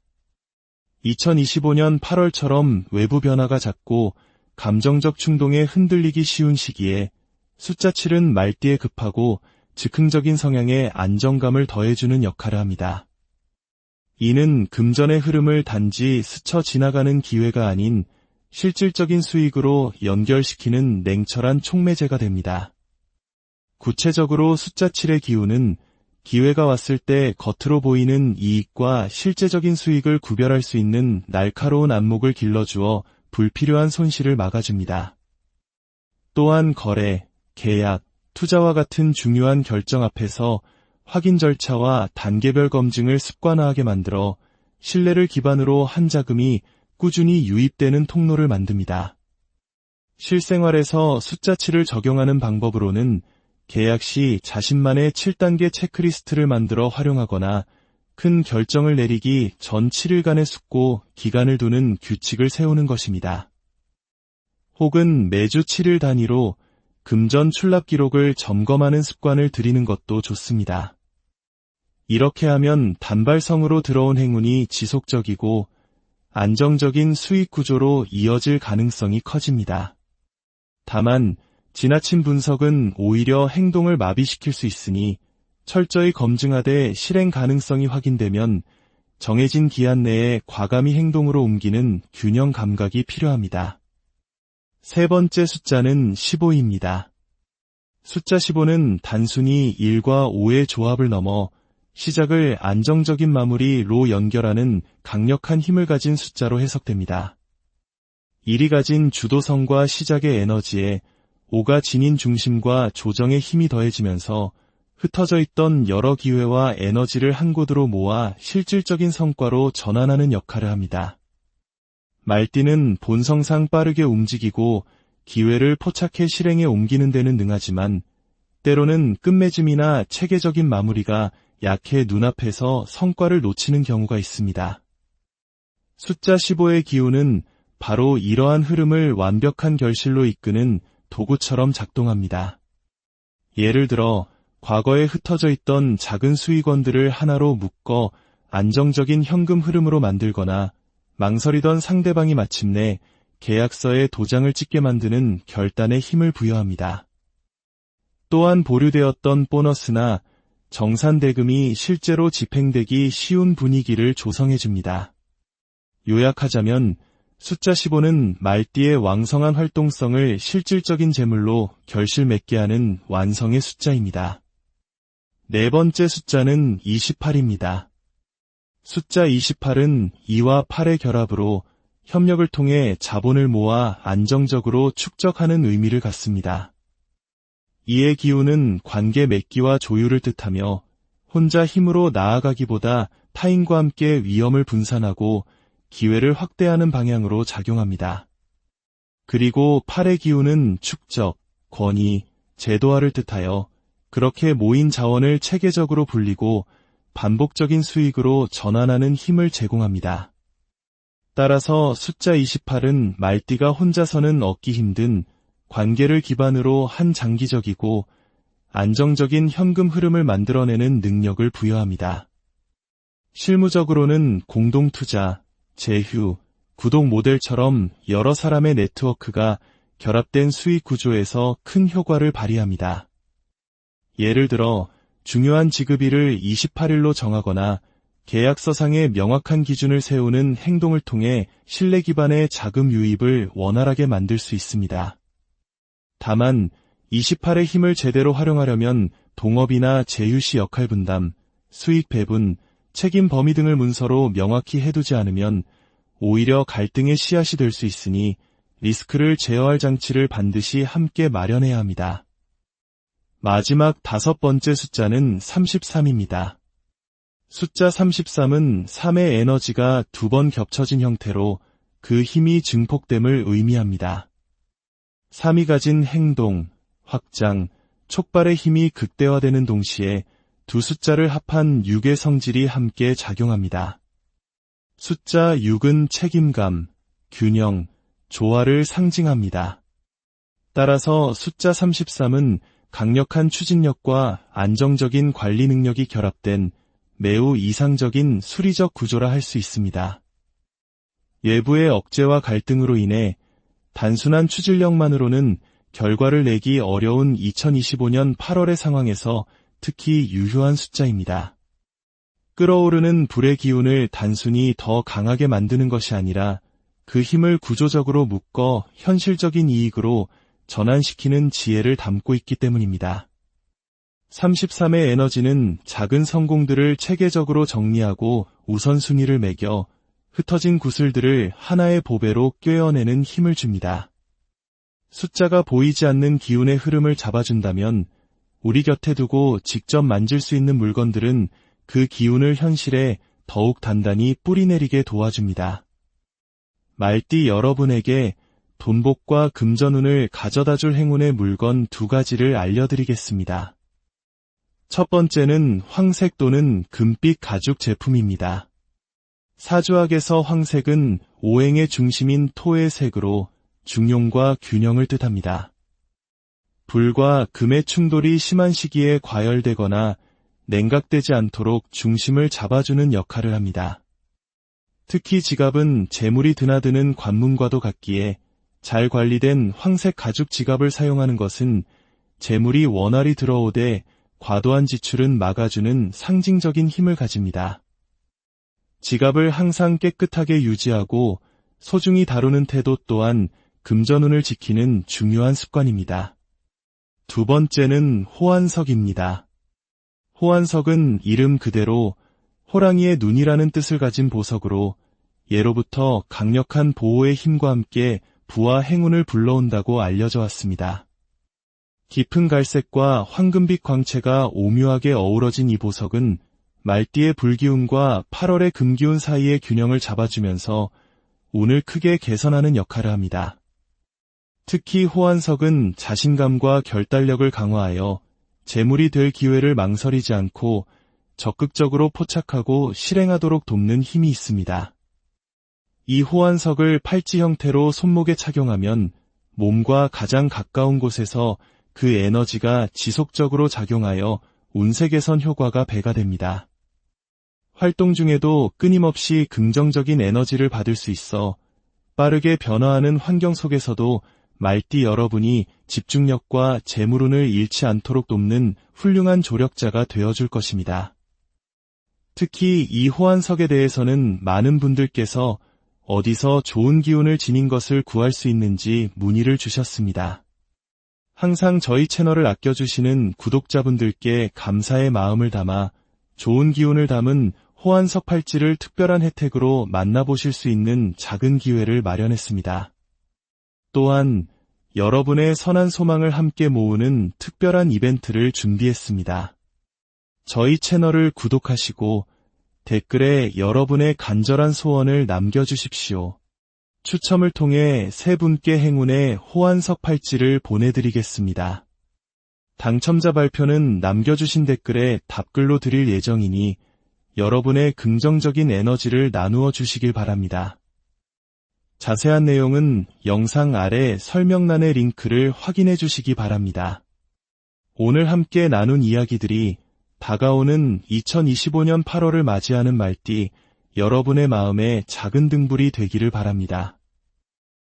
2025년 8월처럼 외부 변화가 잦고 감정적 충동에 흔들리기 쉬운 시기에 숫자 7은 말띠에 급하고 즉흥적인 성향에 안정감을 더해주는 역할을 합니다. 이는 금전의 흐름을 단지 스쳐 지나가는 기회가 아닌 실질적인 수익으로 연결시키는 냉철한 촉매제가 됩니다. 구체적으로 숫자 7의 기운은 기회가 왔을 때 겉으로 보이는 이익과 실제적인 수익을 구별할 수 있는 날카로운 안목을 길러주어 불필요한 손실을 막아줍니다. 또한 거래, 계약, 투자와 같은 중요한 결정 앞에서 확인 절차와 단계별 검증을 습관화하게 만들어 신뢰를 기반으로 한 자금이 꾸준히 유입되는 통로를 만듭니다. 실생활에서 숫자 7을 적용하는 방법으로는 계약 시 자신만의 7단계 체크리스트를 만들어 활용하거나 큰 결정을 내리기 전 7일간의 숙고 기간을 두는 규칙을 세우는 것입니다. 혹은 매주 7일 단위로 금전 출납 기록을 점검하는 습관을 들이는 것도 좋습니다. 이렇게 하면 단발성으로 들어온 행운이 지속적이고 안정적인 수익 구조로 이어질 가능성이 커집니다. 다만 지나친 분석은 오히려 행동을 마비시킬 수 있으니 철저히 검증하되 실행 가능성이 확인되면 정해진 기한 내에 과감히 행동으로 옮기는 균형 감각이 필요합니다. 세 번째 숫자는 15입니다. 숫자 15는 단순히 1과 5의 조합을 넘어 시작을 안정적인 마무리로 연결하는 강력한 힘을 가진 숫자로 해석됩니다. 1이 가진 주도성과 시작의 에너지에 5가 지닌 중심과 조정의 힘이 더해지면서 흩어져 있던 여러 기회와 에너지를 한 곳으로 모아 실질적인 성과로 전환하는 역할을 합니다. 말띠는 본성상 빠르게 움직이고 기회를 포착해 실행에 옮기는 데는 능하지만 때로는 끝맺음이나 체계적인 마무리가 약해 눈앞에서 성과를 놓치는 경우가 있습니다. 숫자 15의 기운은 바로 이러한 흐름을 완벽한 결실로 이끄는 도구처럼 작동합니다. 예를 들어 과거에 흩어져 있던 작은 수익원들을 하나로 묶어 안정적인 현금 흐름으로 만들거나 망설이던 상대방이 마침내 계약서에 도장을 찍게 만드는 결단에 힘을 부여합니다. 또한 보류되었던 보너스나 정산대금이 실제로 집행되기 쉬운 분위기를 조성해줍니다. 요약하자면 숫자 15는 말띠의 왕성한 활동성을 실질적인 재물로 결실 맺게 하는 완성의 숫자입니다. 네 번째 숫자는 28입니다. 숫자 28은 2와 8의 결합으로 협력을 통해 자본을 모아 안정적으로 축적하는 의미를 갖습니다. 이의 기운은 관계 맺기와 조율을 뜻하며 혼자 힘으로 나아가기보다 타인과 함께 위험을 분산하고 기회를 확대하는 방향으로 작용합니다. 그리고 8의 기운은 축적, 권위, 제도화를 뜻하여 그렇게 모인 자원을 체계적으로 불리고 반복적인 수익으로 전환하는 힘을 제공합니다. 따라서 숫자 28은 말띠가 혼자서는 얻기 힘든 관계를 기반으로 한 장기적이고 안정적인 현금 흐름을 만들어내는 능력을 부여합니다. 실무적으로는 공동투자, 제휴, 구독 모델처럼 여러 사람의 네트워크가 결합된 수익 구조에서 큰 효과를 발휘합니다. 예를 들어 중요한 지급일을 28일로 정하거나 계약서상의 명확한 기준을 세우는 행동을 통해 신뢰 기반의 자금 유입을 원활하게 만들 수 있습니다. 다만 28의 힘을 제대로 활용하려면 동업이나 제휴시 역할 분담, 수익 배분, 책임 범위 등을 문서로 명확히 해두지 않으면 오히려 갈등의 씨앗이 될 수 있으니 리스크를 제어할 장치를 반드시 함께 마련해야 합니다. 마지막 다섯 번째 숫자는 33입니다. 숫자 33은 3의 에너지가 두 번 겹쳐진 형태로 그 힘이 증폭됨을 의미합니다. 3이 가진 행동, 확장, 촉발의 힘이 극대화되는 동시에 두 숫자를 합한 6의 성질이 함께 작용합니다. 숫자 6은 책임감, 균형, 조화를 상징합니다. 따라서 숫자 33은 강력한 추진력과 안정적인 관리 능력이 결합된 매우 이상적인 수리적 구조라 할 수 있습니다. 외부의 억제와 갈등으로 인해 단순한 추진력만으로는 결과를 내기 어려운 2025년 8월의 상황에서 특히 유효한 숫자입니다. 끓어오르는 불의 기운을 단순히 더 강하게 만드는 것이 아니라 그 힘을 구조적으로 묶어 현실적인 이익으로 전환시키는 지혜를 담고 있기 때문입니다. 33의 에너지는 작은 성공들을 체계적으로 정리하고 우선순위를 매겨 흩어진 구슬들을 하나의 보배로 꿰어내는 힘을 줍니다. 숫자가 보이지 않는 기운의 흐름을 잡아준다면 우리 곁에 두고 직접 만질 수 있는 물건들은 그 기운을 현실에 더욱 단단히 뿌리내리게 도와줍니다. 말띠 여러분에게 돈복과 금전운을 가져다줄 행운의 물건 2가지를 알려드리겠습니다. 첫 번째는 황색 또는 금빛 가죽 제품입니다. 사주학에서 황색은 오행의 중심인 토의 색으로 중용과 균형을 뜻합니다. 불과 금의 충돌이 심한 시기에 과열되거나 냉각되지 않도록 중심을 잡아주는 역할을 합니다. 특히 지갑은 재물이 드나드는 관문과도 같기에 잘 관리된 황색 가죽 지갑을 사용하는 것은 재물이 원활히 들어오되 과도한 지출은 막아주는 상징적인 힘을 가집니다. 지갑을 항상 깨끗하게 유지하고 소중히 다루는 태도 또한 금전운을 지키는 중요한 습관입니다. 두 번째는 호환석입니다. 호환석은 이름 그대로 호랑이의 눈이라는 뜻을 가진 보석으로 예로부터 강력한 보호의 힘과 함께 부와 행운을 불러온다고 알려져 왔습니다. 깊은 갈색과 황금빛 광채가 오묘하게 어우러진 이 보석은 말띠의 불기운과 8월의 금기운 사이의 균형을 잡아주면서 운을 크게 개선하는 역할을 합니다. 특히 호환석은 자신감과 결단력을 강화하여 재물이 될 기회를 망설이지 않고 적극적으로 포착하고 실행하도록 돕는 힘이 있습니다. 이 호환석을 팔찌 형태로 손목에 착용하면 몸과 가장 가까운 곳에서 그 에너지가 지속적으로 작용하여 운세 개선 효과가 배가 됩니다. 활동 중에도 끊임없이 긍정적인 에너지를 받을 수 있어 빠르게 변화하는 환경 속에서도 말띠 여러분이 집중력과 재물운을 잃지 않도록 돕는 훌륭한 조력자가 되어줄 것입니다. 특히 이 호환석에 대해서는 많은 분들께서 어디서 좋은 기운을 지닌 것을 구할 수 있는지 문의를 주셨습니다. 항상 저희 채널을 아껴주시는 구독자분들께 감사의 마음을 담아 좋은 기운을 담은 호환석 팔찌를 특별한 혜택으로 만나보실 수 있는 작은 기회를 마련했습니다. 또한 여러분의 선한 소망을 함께 모으는 특별한 이벤트를 준비했습니다. 저희 채널을 구독하시고 댓글에 여러분의 간절한 소원을 남겨주십시오. 추첨을 통해 3분께 행운의 호환석 팔찌를 보내드리겠습니다. 당첨자 발표는 남겨주신 댓글에 답글로 드릴 예정이니 여러분의 긍정적인 에너지를 나누어 주시길 바랍니다. 자세한 내용은 영상 아래 설명란의 링크를 확인해 주시기 바랍니다. 오늘 함께 나눈 이야기들이 다가오는 2025년 8월을 맞이하는 말띠 여러분의 마음에 작은 등불이 되기를 바랍니다.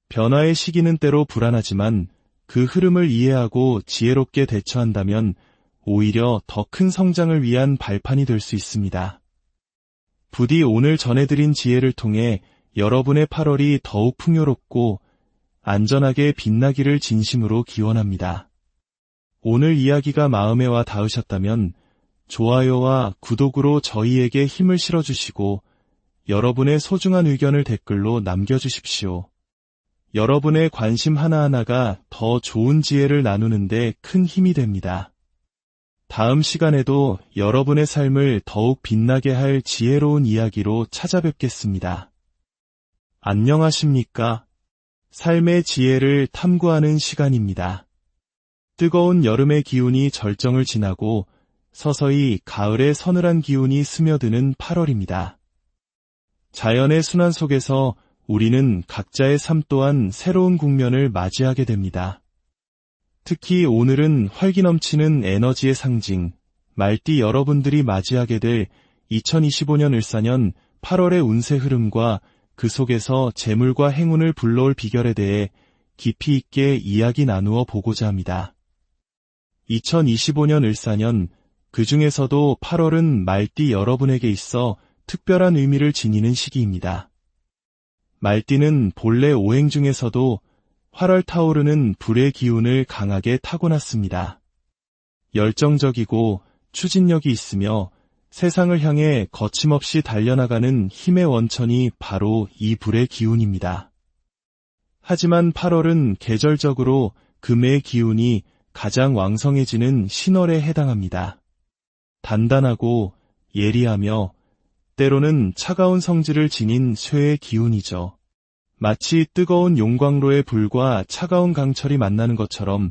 변화의 시기는 때로 불안하지만 그 흐름을 이해하고 지혜롭게 대처한다면 오히려 더 큰 성장을 위한 발판이 될 수 있습니다. 부디 오늘 전해드린 지혜를 통해 여러분의 8월이 더욱 풍요롭고 안전하게 빛나기를 진심으로 기원합니다. 오늘 이야기가 마음에 와 닿으셨다면 좋아요와 구독으로 저희에게 힘을 실어주시고 여러분의 소중한 의견을 댓글로 남겨주십시오. 여러분의 관심 하나하나가 더 좋은 지혜를 나누는데 큰 힘이 됩니다. 다음 시간에도 여러분의 삶을 더욱 빛나게 할 지혜로운 이야기로 찾아뵙겠습니다. 안녕하십니까? 삶의 지혜를 탐구하는 시간입니다. 뜨거운 여름의 기운이 절정을 지나고 서서히 가을의 서늘한 기운이 스며드는 8월입니다. 자연의 순환 속에서 우리는 각자의 삶 또한 새로운 국면을 맞이하게 됩니다. 특히 오늘은 활기 넘치는 에너지의 상징, 말띠 여러분들이 맞이하게 될 2025년 을사년 8월의 운세 흐름과 그 속에서 재물과 행운을 불러올 비결에 대해 깊이 있게 이야기 나누어 보고자 합니다. 2025년 을사년, 그 중에서도 8월은 말띠 여러분에게 있어 특별한 의미를 지니는 시기입니다. 말띠는 본래 오행 중에서도 활활 타오르는 불의 기운을 강하게 타고났습니다. 열정적이고 추진력이 있으며 세상을 향해 거침없이 달려나가는 힘의 원천이 바로 이 불의 기운입니다. 하지만 8월은 계절적으로 금의 기운이 가장 왕성해지는 신월에 해당합니다. 단단하고 예리하며 때로는 차가운 성질을 지닌 쇠의 기운이죠. 마치 뜨거운 용광로의 불과 차가운 강철이 만나는 것처럼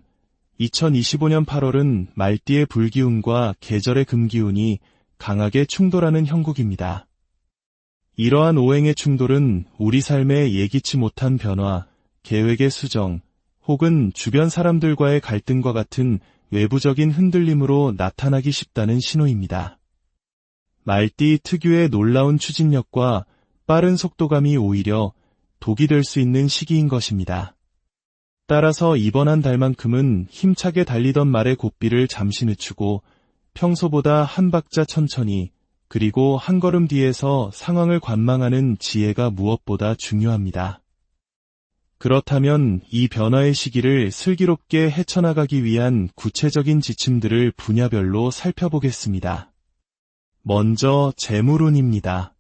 2025년 8월은 말띠의 불기운과 계절의 금기운이 강하게 충돌하는 형국입니다. 이러한 오행의 충돌은 우리 삶에 예기치 못한 변화, 계획의 수정, 혹은 주변 사람들과의 갈등과 같은 외부적인 흔들림으로 나타나기 쉽다는 신호입니다. 말띠 특유의 놀라운 추진력과 빠른 속도감이 오히려 독이 될 수 있는 시기인 것입니다. 따라서 이번 한 달만큼은 힘차게 달리던 말의 고삐를 잠시 늦추고 평소보다 한 박자 천천히 그리고 한 걸음 뒤에서 상황을 관망하는 지혜가 무엇보다 중요합니다. 그렇다면 이 변화의 시기를 슬기롭게 헤쳐나가기 위한 구체적인 지침들을 분야별로 살펴보겠습니다. 먼저 재물운입니다.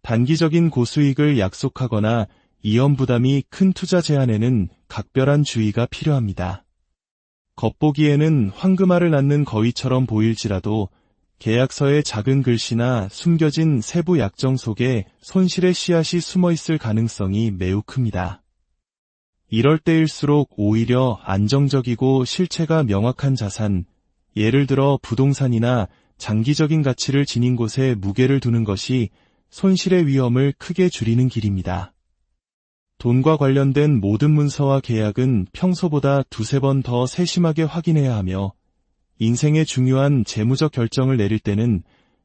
단기적인 고수익을 약속하거나 이연 부담이 큰 투자 제안에는 각별한 주의가 필요합니다. 겉보기에는 황금알을 낳는 거위처럼 보일지라도 계약서의 작은 글씨나 숨겨진 세부 약정 속에 손실의 씨앗이 숨어 있을 가능성이 매우 큽니다. 이럴 때일수록 오히려 안정적이고 실체가 명확한 자산, 예를 들어 부동산이나 장기적인 가치를 지닌 곳에 무게를 두는 것이 손실의 위험을 크게 줄이는 길입니다. 돈과 관련된 모든 문서와 계약은 평소보다 두세 번 더 세심하게 확인해야 하며 인생의 중요한 재무적 결정을 내릴 때는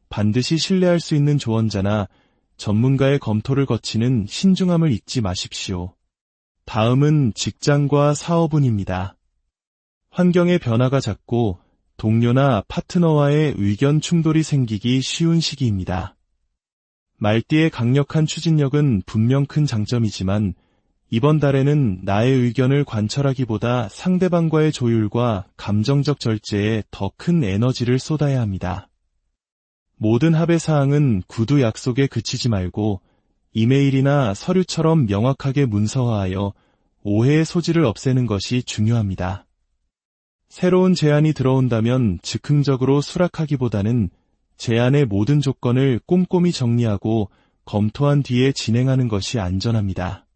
반드시 신뢰할 수 있는 조언자나 전문가의 검토를 거치는 신중함을 잊지 마십시오. 다음은 직장과 사업운입니다. 환경의 변화가 잦고 동료나 파트너와의 의견 충돌이 생기기 쉬운 시기입니다. 말띠의 강력한 추진력은 분명 큰 장점이지만 이번 달에는 나의 의견을 관철하기보다 상대방과의 조율과 감정적 절제에 더 큰 에너지를 쏟아야 합니다. 모든 합의 사항은 구두 약속에 그치지 말고 이메일이나 서류처럼 명확하게 문서화하여 오해의 소지를 없애는 것이 중요합니다. 새로운 제안이 들어온다면 즉흥적으로 수락하기보다는 제안의 모든 조건을 꼼꼼히 정리하고 검토한 뒤에 진행하는 것이 안전합니다.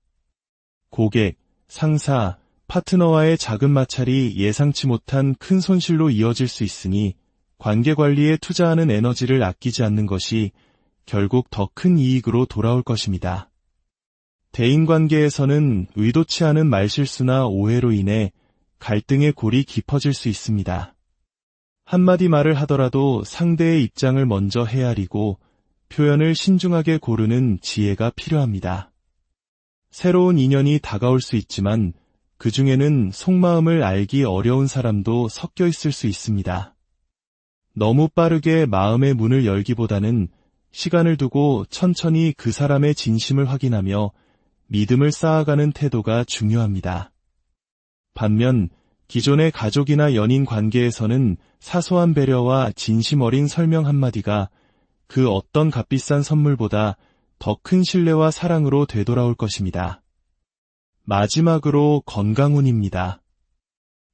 고객, 상사, 파트너와의 작은 마찰이 예상치 못한 큰 손실로 이어질 수 있으니 관계 관리에 투자하는 에너지를 아끼지 않는 것이 결국 더 큰 이익으로 돌아올 것입니다. 대인관계에서는 의도치 않은 말실수나 오해로 인해 갈등의 골이 깊어질 수 있습니다. 한마디 말을 하더라도 상대의 입장을 먼저 헤아리고 표현을 신중하게 고르는 지혜가 필요합니다. 새로운 인연이 다가올 수 있지만 그 중에는 속마음을 알기 어려운 사람도 섞여 있을 수 있습니다. 너무 빠르게 마음의 문을 열기보다는 시간을 두고 천천히 그 사람의 진심을 확인하며 믿음을 쌓아가는 태도가 중요합니다. 반면 기존의 가족이나 연인 관계에서는 사소한 배려와 진심 어린 설명 한마디가 그 어떤 값비싼 선물보다 더 큰 신뢰와 사랑으로 되돌아올 것입니다. 마지막으로 건강운입니다.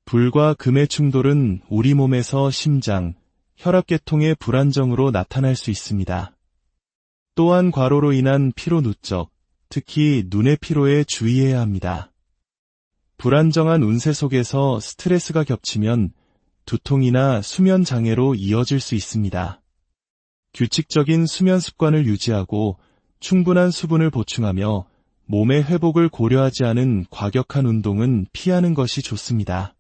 불과 금의 충돌은 우리 몸에서 심장, 혈압계통의 불안정으로 나타날 수 있습니다. 또한 과로로 인한 피로 누적, 특히 눈의 피로에 주의해야 합니다. 불안정한 운세 속에서 스트레스가 겹치면 두통이나 수면 장애로 이어질 수 있습니다. 규칙적인 수면 습관을 유지하고 충분한 수분을 보충하며 몸의 회복을 고려하지 않은 과격한 운동은 피하는 것이 좋습니다.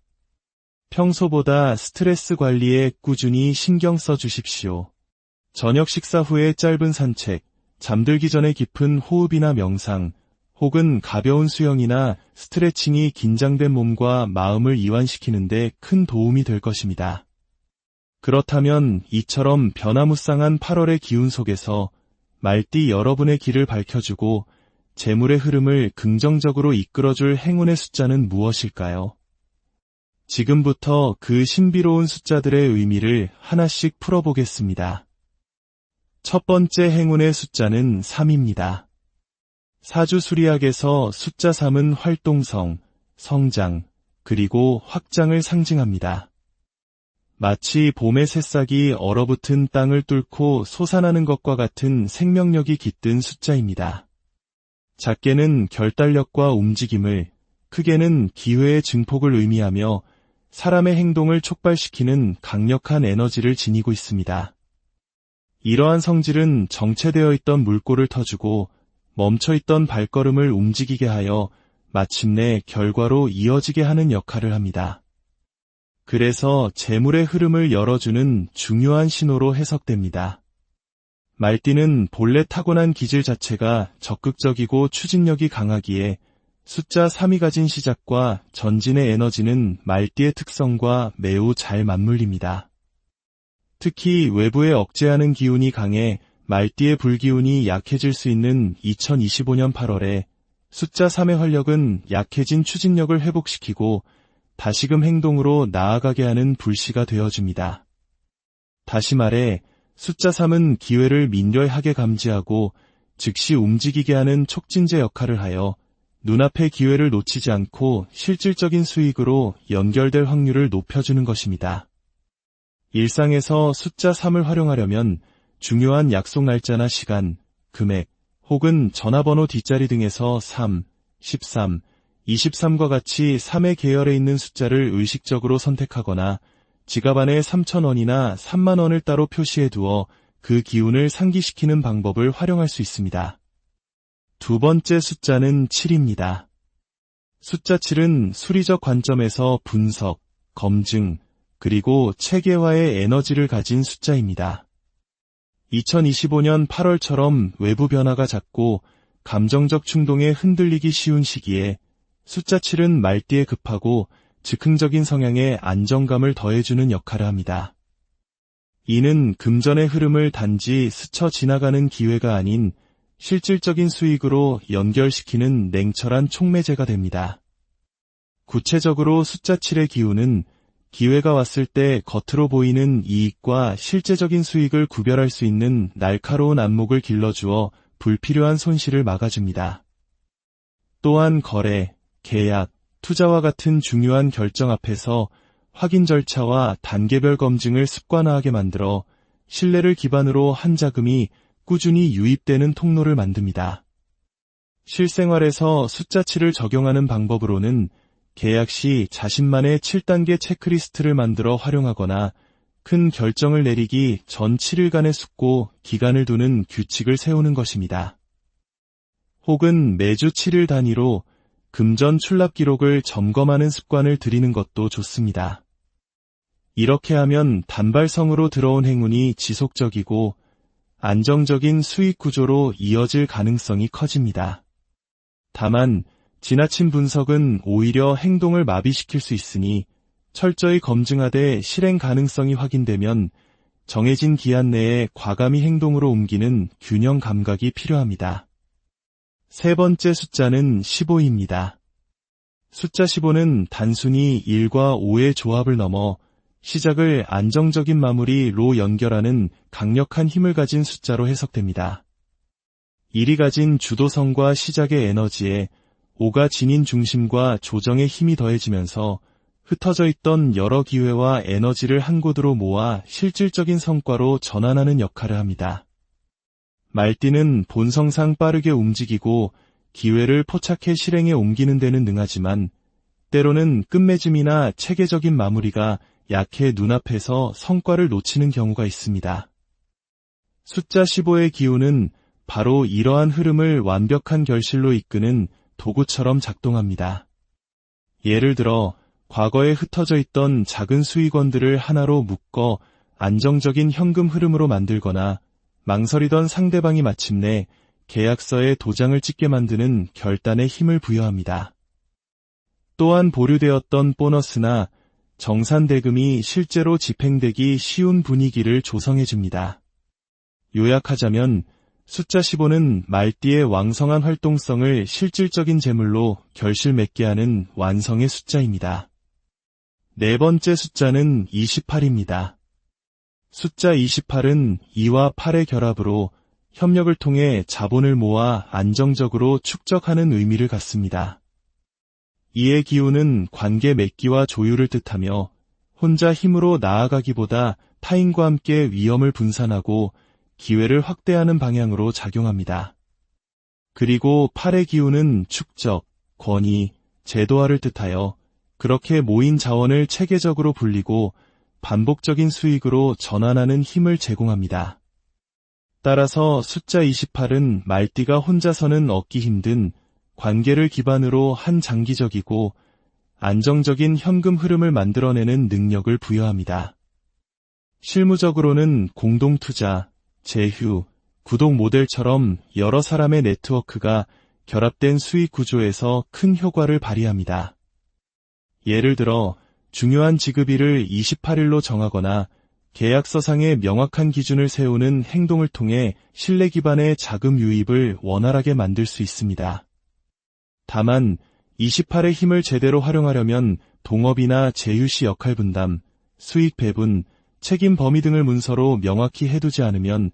평소보다 스트레스 관리에 꾸준히 신경 써 주십시오. 저녁 식사 후에 짧은 산책, 잠들기 전에 깊은 호흡이나 명상, 혹은 가벼운 수영이나 스트레칭이 긴장된 몸과 마음을 이완시키는 데 큰 도움이 될 것입니다. 그렇다면 이처럼 변화무쌍한 8월의 기운 속에서 말띠 여러분의 길을 밝혀주고 재물의 흐름을 긍정적으로 이끌어줄 행운의 숫자는 무엇일까요? 지금부터 그 신비로운 숫자들의 의미를 하나씩 풀어보겠습니다. 첫 번째 행운의 숫자는 3입니다. 사주수리학에서 숫자 3은 활동성, 성장, 그리고 확장을 상징합니다. 마치 봄의 새싹이 얼어붙은 땅을 뚫고 솟아나는 것과 같은 생명력이 깃든 숫자입니다. 작게는 결단력과 움직임을, 크게는 기회의 증폭을 의미하며 사람의 행동을 촉발시키는 강력한 에너지를 지니고 있습니다. 이러한 성질은 정체되어 있던 물꼬를 터주고 멈춰있던 발걸음을 움직이게 하여 마침내 결과로 이어지게 하는 역할을 합니다. 그래서 재물의 흐름을 열어주는 중요한 신호로 해석됩니다. 말띠는 본래 타고난 기질 자체가 적극적이고 추진력이 강하기에 숫자 3이 가진 시작과 전진의 에너지는 말띠의 특성과 매우 잘 맞물립니다. 특히 외부에 억제하는 기운이 강해 말띠의 불기운이 약해질 수 있는 2025년 8월에 숫자 3의 활력은 약해진 추진력을 회복시키고 다시금 행동으로 나아가게 하는 불씨가 되어줍니다. 다시 말해 숫자 3은 기회를 민감하게 감지하고 즉시 움직이게 하는 촉진제 역할을 하여 눈앞의 기회를 놓치지 않고 실질적인 수익으로 연결될 확률을 높여주는 것입니다. 일상에서 숫자 3을 활용하려면 중요한 약속 날짜나 시간, 금액, 혹은 전화번호 뒷자리 등에서 3, 13, 23과 같이 3의 계열에 있는 숫자를 의식적으로 선택하거나 지갑 안에 3,000원이나 3만 원을 따로 표시해 두어 그 기운을 상기시키는 방법을 활용할 수 있습니다. 두 번째 숫자는 7입니다. 숫자 7은 수리적 관점에서 분석, 검증, 그리고 체계화의 에너지를 가진 숫자입니다. 2025년 8월처럼 외부 변화가 잦고 감정적 충동에 흔들리기 쉬운 시기에 숫자 7은 말띠에 급하고 즉흥적인 성향에 안정감을 더해주는 역할을 합니다. 이는 금전의 흐름을 단지 스쳐 지나가는 기회가 아닌 실질적인 수익으로 연결시키는 냉철한 촉매제가 됩니다. 구체적으로 숫자 7의 기운은 기회가 왔을 때 겉으로 보이는 이익과 실제적인 수익을 구별할 수 있는 날카로운 안목을 길러주어 불필요한 손실을 막아줍니다. 또한 거래, 계약, 투자와 같은 중요한 결정 앞에서 확인 절차와 단계별 검증을 습관화하게 만들어 신뢰를 기반으로 한 자금이 꾸준히 유입되는 통로를 만듭니다. 실생활에서 숫자 7을 적용하는 방법으로는 계약 시 자신만의 7단계 체크리스트를 만들어 활용하거나 큰 결정을 내리기 전 7일간의 숙고 기간을 두는 규칙을 세우는 것입니다. 혹은 매주 7일 단위로 금전 출납 기록을 점검하는 습관을 들이는 것도 좋습니다. 이렇게 하면 단발성으로 들어온 행운이 지속적이고 안정적인 수익 구조로 이어질 가능성이 커집니다. 다만 지나친 분석은 오히려 행동을 마비시킬 수 있으니 철저히 검증하되 실행 가능성이 확인되면 정해진 기한 내에 과감히 행동으로 옮기는 균형 감각이 필요합니다. 세 번째 숫자는 15입니다. 숫자 15는 단순히 1과 5의 조합을 넘어 시작을 안정적인 마무리로 연결하는 강력한 힘을 가진 숫자로 해석됩니다. 1이 가진 주도성과 시작의 에너지에 5가 지닌 중심과 조정의 힘이 더해지면서 흩어져 있던 여러 기회와 에너지를 한 곳으로 모아 실질적인 성과로 전환하는 역할을 합니다. 말띠는 본성상 빠르게 움직이고 기회를 포착해 실행에 옮기는 데는 능하지만 때로는 끝맺음이나 체계적인 마무리가 약해 눈앞에서 성과를 놓치는 경우가 있습니다. 숫자 15의 기운은 바로 이러한 흐름을 완벽한 결실로 이끄는 도구처럼 작동합니다. 예를 들어 과거에 흩어져 있던 작은 수익원들을 하나로 묶어 안정적인 현금 흐름으로 만들거나 망설이던 상대방이 마침내 계약서에 도장을 찍게 만드는 결단에 힘을 부여합니다. 또한 보류되었던 보너스나 정산대금이 실제로 집행되기 쉬운 분위기를 조성해줍니다. 요약하자면 숫자 15는 말띠의 왕성한 활동성을 실질적인 재물로 결실 맺게 하는 완성의 숫자입니다. 네 번째 숫자는 28입니다. 숫자 28은 2와 8의 결합으로 협력을 통해 자본을 모아 안정적으로 축적하는 의미를 갖습니다. 이의 기운은 관계 맺기와 조율을 뜻하며 혼자 힘으로 나아가기보다 타인과 함께 위험을 분산하고 기회를 확대하는 방향으로 작용합니다. 그리고 8의 기운은 축적, 권위, 제도화를 뜻하여 그렇게 모인 자원을 체계적으로 불리고 반복적인 수익으로 전환하는 힘을 제공합니다. 따라서 숫자 28은 말띠가 혼자서는 얻기 힘든 관계를 기반으로 한 장기적이고 안정적인 현금 흐름을 만들어내는 능력을 부여합니다. 실무적으로는 공동투자, 제휴, 구독 모델처럼 여러 사람의 네트워크가 결합된 수익 구조에서 큰 효과를 발휘합니다. 예를 들어 중요한 지급일을 28일로 정하거나 계약서상의 명확한 기준을 세우는 행동을 통해 신뢰 기반의 자금 유입을 원활하게 만들 수 있습니다. 다만 28의 힘을 제대로 활용하려면 동업이나 제휴시 역할 분담, 수익 배분, 책임 범위 등을 문서로 명확히 해두지 않으면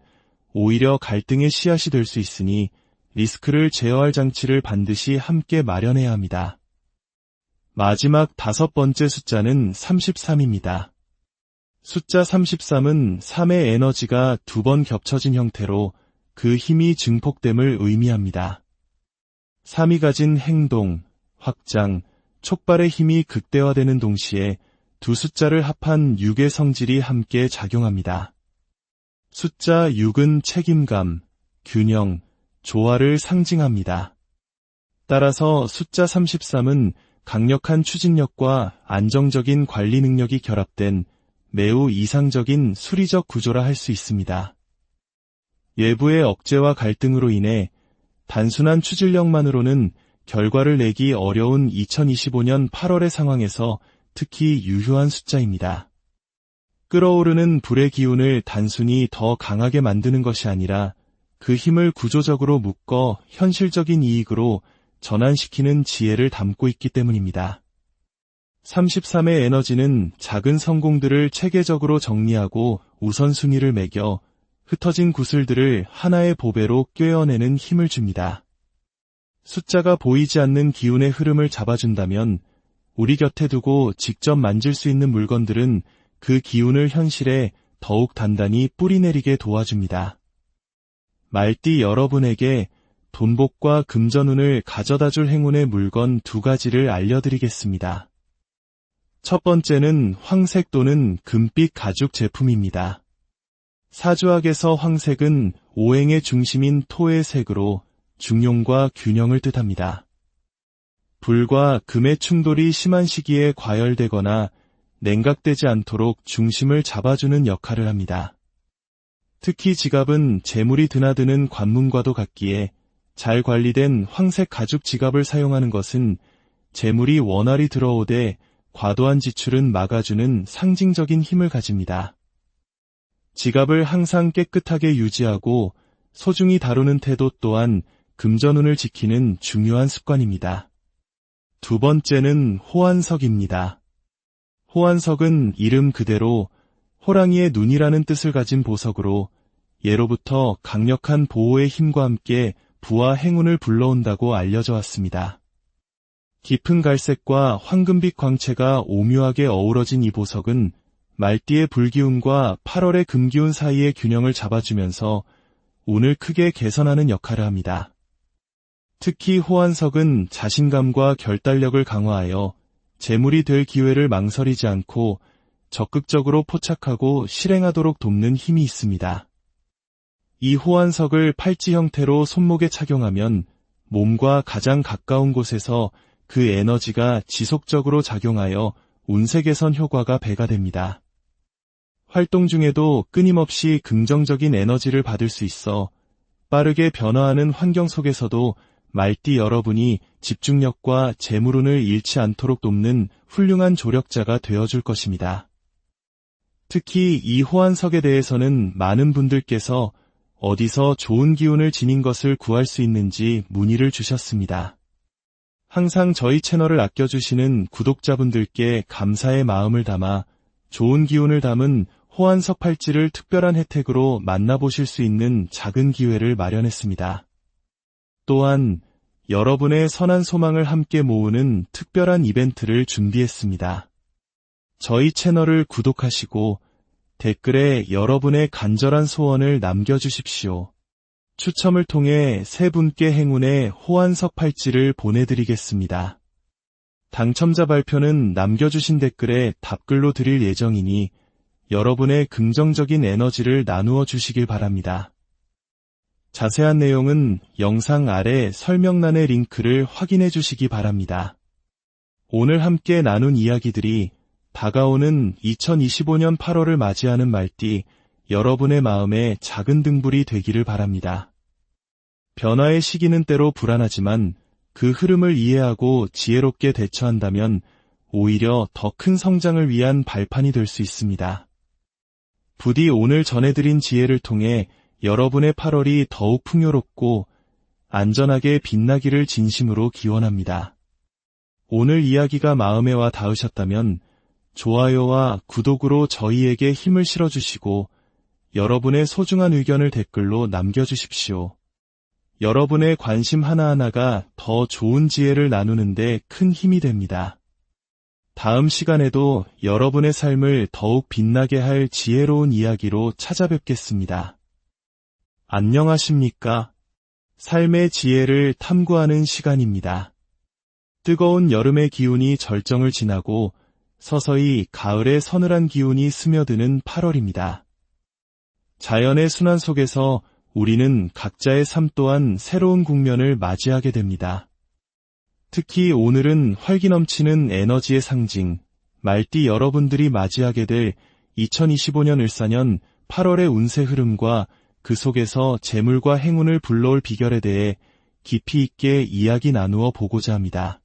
오히려 갈등의 씨앗이 될 수 있으니 리스크를 제어할 장치를 반드시 함께 마련해야 합니다. 마지막 다섯 번째 숫자는 33입니다. 숫자 33은 3의 에너지가 두 번 겹쳐진 형태로 그 힘이 증폭됨을 의미합니다. 3이 가진 행동, 확장, 촉발의 힘이 극대화되는 동시에 두 숫자를 합한 6의 성질이 함께 작용합니다. 숫자 6은 책임감, 균형, 조화를 상징합니다. 따라서 숫자 33은 강력한 추진력과 안정적인 관리 능력이 결합된 매우 이상적인 수리적 구조라 할 수 있습니다. 외부의 억제와 갈등으로 인해 단순한 추진력만으로는 결과를 내기 어려운 2025년 8월의 상황에서 특히 유효한 숫자입니다. 끓어오르는 불의 기운을 단순히 더 강하게 만드는 것이 아니라 그 힘을 구조적으로 묶어 현실적인 이익으로 전환시키는 지혜를 담고 있기 때문입니다. 33의 에너지는 작은 성공들을 체계적으로 정리하고 우선순위를 매겨 흩어진 구슬들을 하나의 보배로 꿰어내는 힘을 줍니다. 숫자가 보이지 않는 기운의 흐름을 잡아준다면 우리 곁에 두고 직접 만질 수 있는 물건들은 그 기운을 현실에 더욱 단단히 뿌리내리게 도와줍니다. 말띠 여러분에게 돈복과 금전운을 가져다줄 행운의 물건 두 가지를 알려드리겠습니다. 첫 번째는 황색 또는 금빛 가죽 제품입니다. 사주학에서 황색은 오행의 중심인 토의 색으로 중용과 균형을 뜻합니다. 불과 금의 충돌이 심한 시기에 과열되거나 냉각되지 않도록 중심을 잡아주는 역할을 합니다. 특히 지갑은 재물이 드나드는 관문과도 같기에 잘 관리된 황색 가죽 지갑을 사용하는 것은 재물이 원활히 들어오되 과도한 지출은 막아주는 상징적인 힘을 가집니다. 지갑을 항상 깨끗하게 유지하고 소중히 다루는 태도 또한 금전운을 지키는 중요한 습관입니다. 두 번째는 호환석입니다. 호환석은 이름 그대로 호랑이의 눈이라는 뜻을 가진 보석으로 예로부터 강력한 보호의 힘과 함께 부와 행운을 불러온다고 알려져 왔습니다. 깊은 갈색과 황금빛 광채가 오묘하게 어우러진 이 보석은 말띠의 불기운과 8월의 금기운 사이의 균형을 잡아주면서 운을 크게 개선하는 역할을 합니다. 특히 호환석은 자신감과 결단력을 강화하여 재물이 될 기회를 망설이지 않고 적극적으로 포착하고 실행하도록 돕는 힘이 있습니다. 이 호환석을 팔찌 형태로 손목에 착용하면 몸과 가장 가까운 곳에서 그 에너지가 지속적으로 작용하여 운세 개선 효과가 배가 됩니다. 활동 중에도 끊임없이 긍정적인 에너지를 받을 수 있어 빠르게 변화하는 환경 속에서도 말띠 여러분이 집중력과 재물운을 잃지 않도록 돕는 훌륭한 조력자가 되어줄 것입니다. 특히 이 호환석에 대해서는 많은 분들께서 어디서 좋은 기운을 지닌 것을 구할 수 있는지 문의를 주셨습니다. 항상 저희 채널을 아껴주시는 구독자분들께 감사의 마음을 담아 좋은 기운을 담은 호환석 팔찌를 특별한 혜택으로 만나보실 수 있는 작은 기회를 마련했습니다. 또한 여러분의 선한 소망을 함께 모으는 특별한 이벤트를 준비했습니다. 저희 채널을 구독하시고 댓글에 여러분의 간절한 소원을 남겨주십시오. 추첨을 통해 3분께 행운의 호환석 팔찌를 보내드리겠습니다. 당첨자 발표는 남겨주신 댓글에 답글로 드릴 예정이니 여러분의 긍정적인 에너지를 나누어 주시길 바랍니다. 자세한 내용은 영상 아래 설명란의 링크를 확인해 주시기 바랍니다. 오늘 함께 나눈 이야기들이 다가오는 2025년 8월을 맞이하는 말띠 여러분의 마음에 작은 등불이 되기를 바랍니다. 변화의 시기는 때로 불안하지만 그 흐름을 이해하고 지혜롭게 대처한다면 오히려 더 큰 성장을 위한 발판이 될 수 있습니다. 부디 오늘 전해드린 지혜를 통해 여러분의 8월이 더욱 풍요롭고 안전하게 빛나기를 진심으로 기원합니다. 오늘 이야기가 마음에 와 닿으셨다면 좋아요와 구독으로 저희에게 힘을 실어주시고 여러분의 소중한 의견을 댓글로 남겨주십시오. 여러분의 관심 하나하나가 더 좋은 지혜를 나누는데 큰 힘이 됩니다. 다음 시간에도 여러분의 삶을 더욱 빛나게 할 지혜로운 이야기로 찾아뵙겠습니다. 안녕하십니까? 삶의 지혜를 탐구하는 시간입니다. 뜨거운 여름의 기운이 절정을 지나고 서서히 가을의 서늘한 기운이 스며드는 8월입니다. 자연의 순환 속에서 우리는 각자의 삶 또한 새로운 국면을 맞이하게 됩니다. 특히 오늘은 활기 넘치는 에너지의 상징, 말띠 여러분들이 맞이하게 될 2025년 을사년 8월의 운세 흐름과 그 속에서 재물과 행운을 불러올 비결에 대해 깊이 있게 이야기 나누어 보고자 합니다.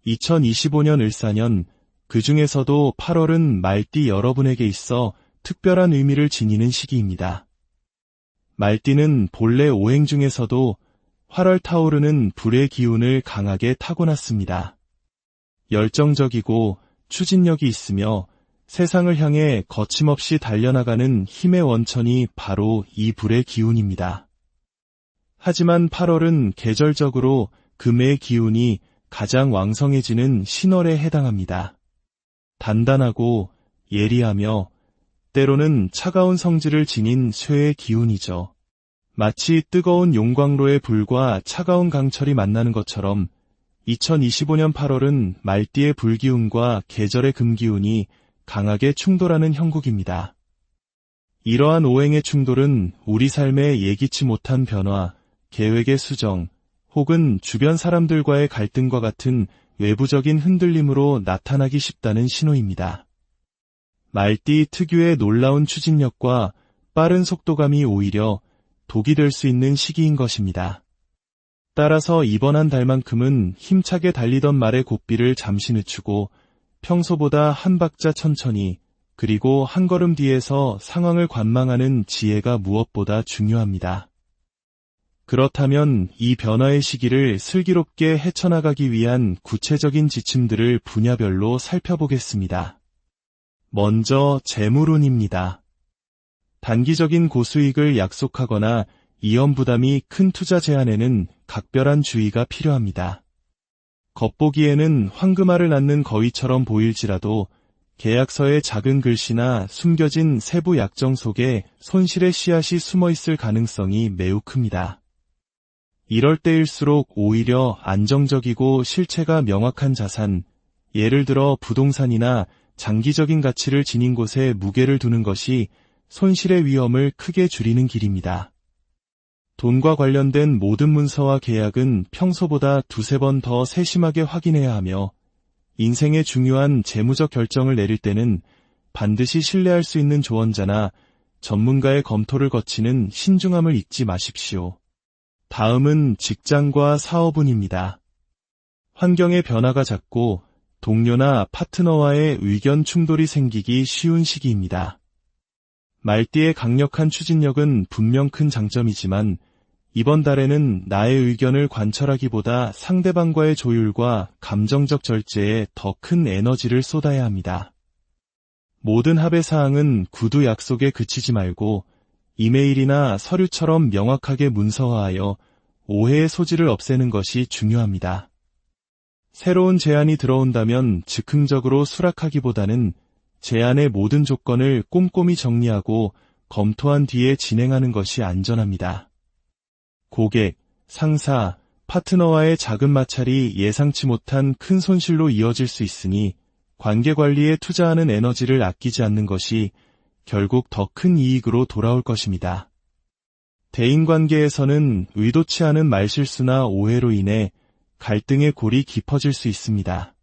2025년 을사년, 그 중에서도 8월은 말띠 여러분에게 있어 특별한 의미를 지니는 시기입니다. 말띠는 본래 오행 중에서도 활활 타오르는 불의 기운을 강하게 타고났습니다. 열정적이고 추진력이 있으며 세상을 향해 거침없이 달려나가는 힘의 원천이 바로 이 불의 기운입니다. 하지만 8월은 계절적으로 금의 기운이 가장 왕성해지는 신월에 해당합니다. 단단하고 예리하며 때로는 차가운 성질을 지닌 쇠의 기운이죠. 마치 뜨거운 용광로의 불과 차가운 강철이 만나는 것처럼 2025년 8월은 말띠의 불기운과 계절의 금기운이 강하게 충돌하는 형국입니다. 이러한 오행의 충돌은 우리 삶에 예기치 못한 변화, 계획의 수정, 혹은 주변 사람들과의 갈등과 같은 외부적인 흔들림으로 나타나기 쉽다는 신호입니다. 말띠 특유의 놀라운 추진력과 빠른 속도감이 오히려 독이 될 수 있는 시기인 것입니다. 따라서 이번 한 달만큼은 힘차게 달리던 말의 고삐를 잠시 늦추고 평소보다 한 박자 천천히 그리고 한 걸음 뒤에서 상황을 관망하는 지혜가 무엇보다 중요합니다. 그렇다면 이 변화의 시기를 슬기롭게 헤쳐나가기 위한 구체적인 지침들을 분야별로 살펴보겠습니다. 먼저 재물운입니다. 단기적인 고수익을 약속하거나 이연 부담이 큰 투자 제한에는 각별한 주의가 필요합니다. 겉보기에는 황금알을 낳는 거위처럼 보일지라도 계약서의 작은 글씨나 숨겨진 세부 약정 속에 손실의 씨앗이 숨어있을 가능성이 매우 큽니다. 이럴 때일수록 오히려 안정적이고 실체가 명확한 자산, 예를 들어 부동산이나 장기적인 가치를 지닌 곳에 무게를 두는 것이 손실의 위험을 크게 줄이는 길입니다. 돈과 관련된 모든 문서와 계약은 평소보다 두세 번 더 세심하게 확인해야 하며 인생의 중요한 재무적 결정을 내릴 때는 반드시 신뢰할 수 있는 조언자나 전문가의 검토를 거치는 신중함을 잊지 마십시오. 다음은 직장과 사업운입니다. 환경의 변화가 잦고 동료나 파트너와의 의견 충돌이 생기기 쉬운 시기입니다. 말띠의 강력한 추진력은 분명 큰 장점이지만 이번 달에는 나의 의견을 관철하기보다 상대방과의 조율과 감정적 절제에 더 큰 에너지를 쏟아야 합니다. 모든 합의 사항은 구두 약속에 그치지 말고 이메일이나 서류처럼 명확하게 문서화하여 오해의 소지를 없애는 것이 중요합니다. 새로운 제안이 들어온다면 즉흥적으로 수락하기보다는 제안의 모든 조건을 꼼꼼히 정리하고 검토한 뒤에 진행하는 것이 안전합니다. 고객, 상사, 파트너와의 작은 마찰이 예상치 못한 큰 손실로 이어질 수 있으니 관계 관리에 투자하는 에너지를 아끼지 않는 것이 결국 더 큰 이익으로 돌아올 것입니다. 대인관계에서는 의도치 않은 말실수나 오해로 인해 갈등의 골이 깊어질 수 있습니다.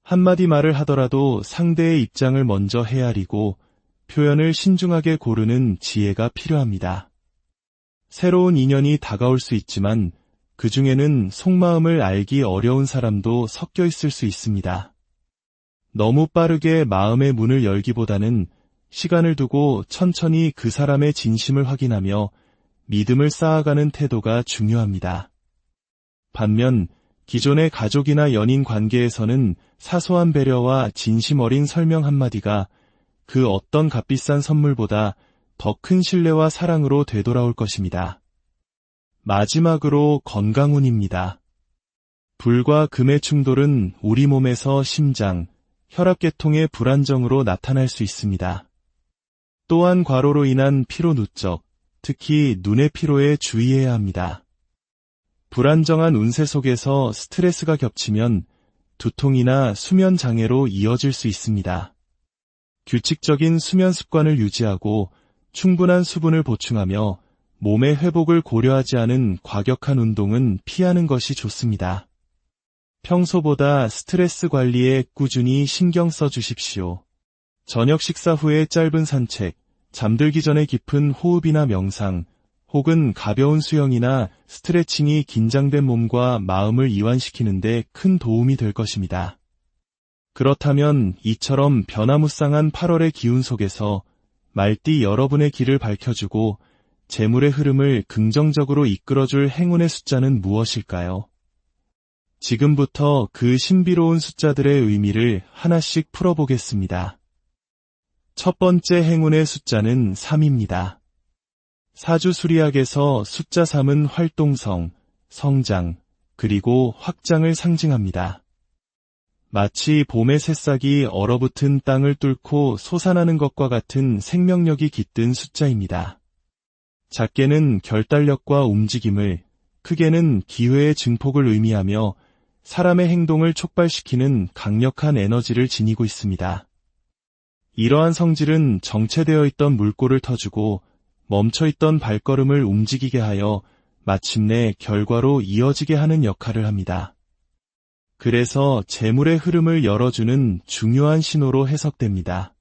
한마디 말을 하더라도 상대의 입장을 먼저 헤아리고 표현을 신중하게 고르는 지혜가 필요합니다. 새로운 인연이 다가올 수 있지만 그 중에는 속마음을 알기 어려운 사람도 섞여 있을 수 있습니다. 너무 빠르게 마음의 문을 열기보다는 시간을 두고 천천히 그 사람의 진심을 확인하며 믿음을 쌓아가는 태도가 중요합니다. 반면 기존의 가족이나 연인 관계에서는 사소한 배려와 진심 어린 설명 한마디가 그 어떤 값비싼 선물보다 더 큰 신뢰와 사랑으로 되돌아올 것입니다. 마지막으로 건강운입니다. 불과 금의 충돌은 우리 몸에서 심장, 혈압계통의 불안정으로 나타날 수 있습니다. 또한 과로로 인한 피로 누적, 특히 눈의 피로에 주의해야 합니다. 불안정한 운세 속에서 스트레스가 겹치면 두통이나 수면 장애로 이어질 수 있습니다. 규칙적인 수면 습관을 유지하고 충분한 수분을 보충하며 몸의 회복을 고려하지 않은 과격한 운동은 피하는 것이 좋습니다. 평소보다 스트레스 관리에 꾸준히 신경 써 주십시오. 저녁 식사 후에 짧은 산책, 잠들기 전에 깊은 호흡이나 명상, 혹은 가벼운 수영이나 스트레칭이 긴장된 몸과 마음을 이완시키는 데 큰 도움이 될 것입니다. 그렇다면 이처럼 변화무쌍한 8월의 기운 속에서 말띠 여러분의 길을 밝혀주고 재물의 흐름을 긍정적으로 이끌어줄 행운의 숫자는 무엇일까요? 지금부터 그 신비로운 숫자들의 의미를 하나씩 풀어보겠습니다. 첫 번째 행운의 숫자는 3입니다. 사주수리학에서 숫자 3은 활동성, 성장, 그리고 확장을 상징합니다. 마치 봄의 새싹이 얼어붙은 땅을 뚫고 솟아나는 것과 같은 생명력이 깃든 숫자입니다. 작게는 결단력과 움직임을, 크게는 기회의 증폭을 의미하며 사람의 행동을 촉발시키는 강력한 에너지를 지니고 있습니다. 이러한 성질은 정체되어 있던 물꼬를 터주고 멈춰있던 발걸음을 움직이게 하여 마침내 결과로 이어지게 하는 역할을 합니다. 그래서 재물의 흐름을 열어주는 중요한 신호로 해석됩니다.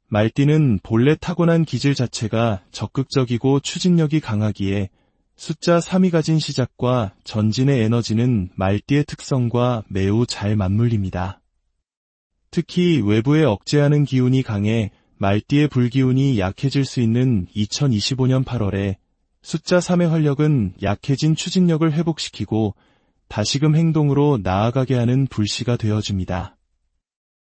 말띠는 본래 타고난 기질 자체가 적극적이고 추진력이 강하기에 숫자 3이 가진 시작과 전진의 에너지는 말띠의 특성과 매우 잘 맞물립니다. 특히 외부에 억제하는 기운이 강해 말띠의 불기운이 약해질 수 있는 2025년 8월에 숫자 3의 활력은 약해진 추진력을 회복시키고 다시금 행동으로 나아가게 하는 불씨가 되어줍니다.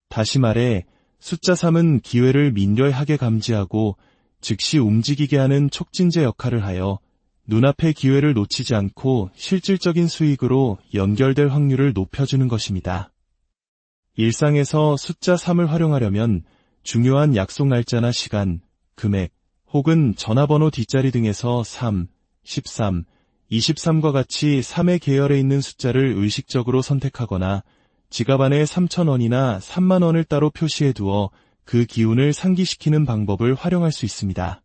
다시 말해 숫자 3은 기회를 민감하게 감지하고 즉시 움직이게 하는 촉진제 역할을 하여 눈앞의 기회를 놓치지 않고 실질적인 수익으로 연결될 확률을 높여주는 것입니다. 일상에서 숫자 3을 활용하려면 중요한 약속 날짜나 시간, 금액, 혹은 전화번호 뒷자리 등에서 3, 13, 23과 같이 3의 계열에 있는 숫자를 의식적으로 선택하거나 지갑 안에 3,000원이나 3만 원을 따로 표시해 두어 그 기운을 상기시키는 방법을 활용할 수 있습니다.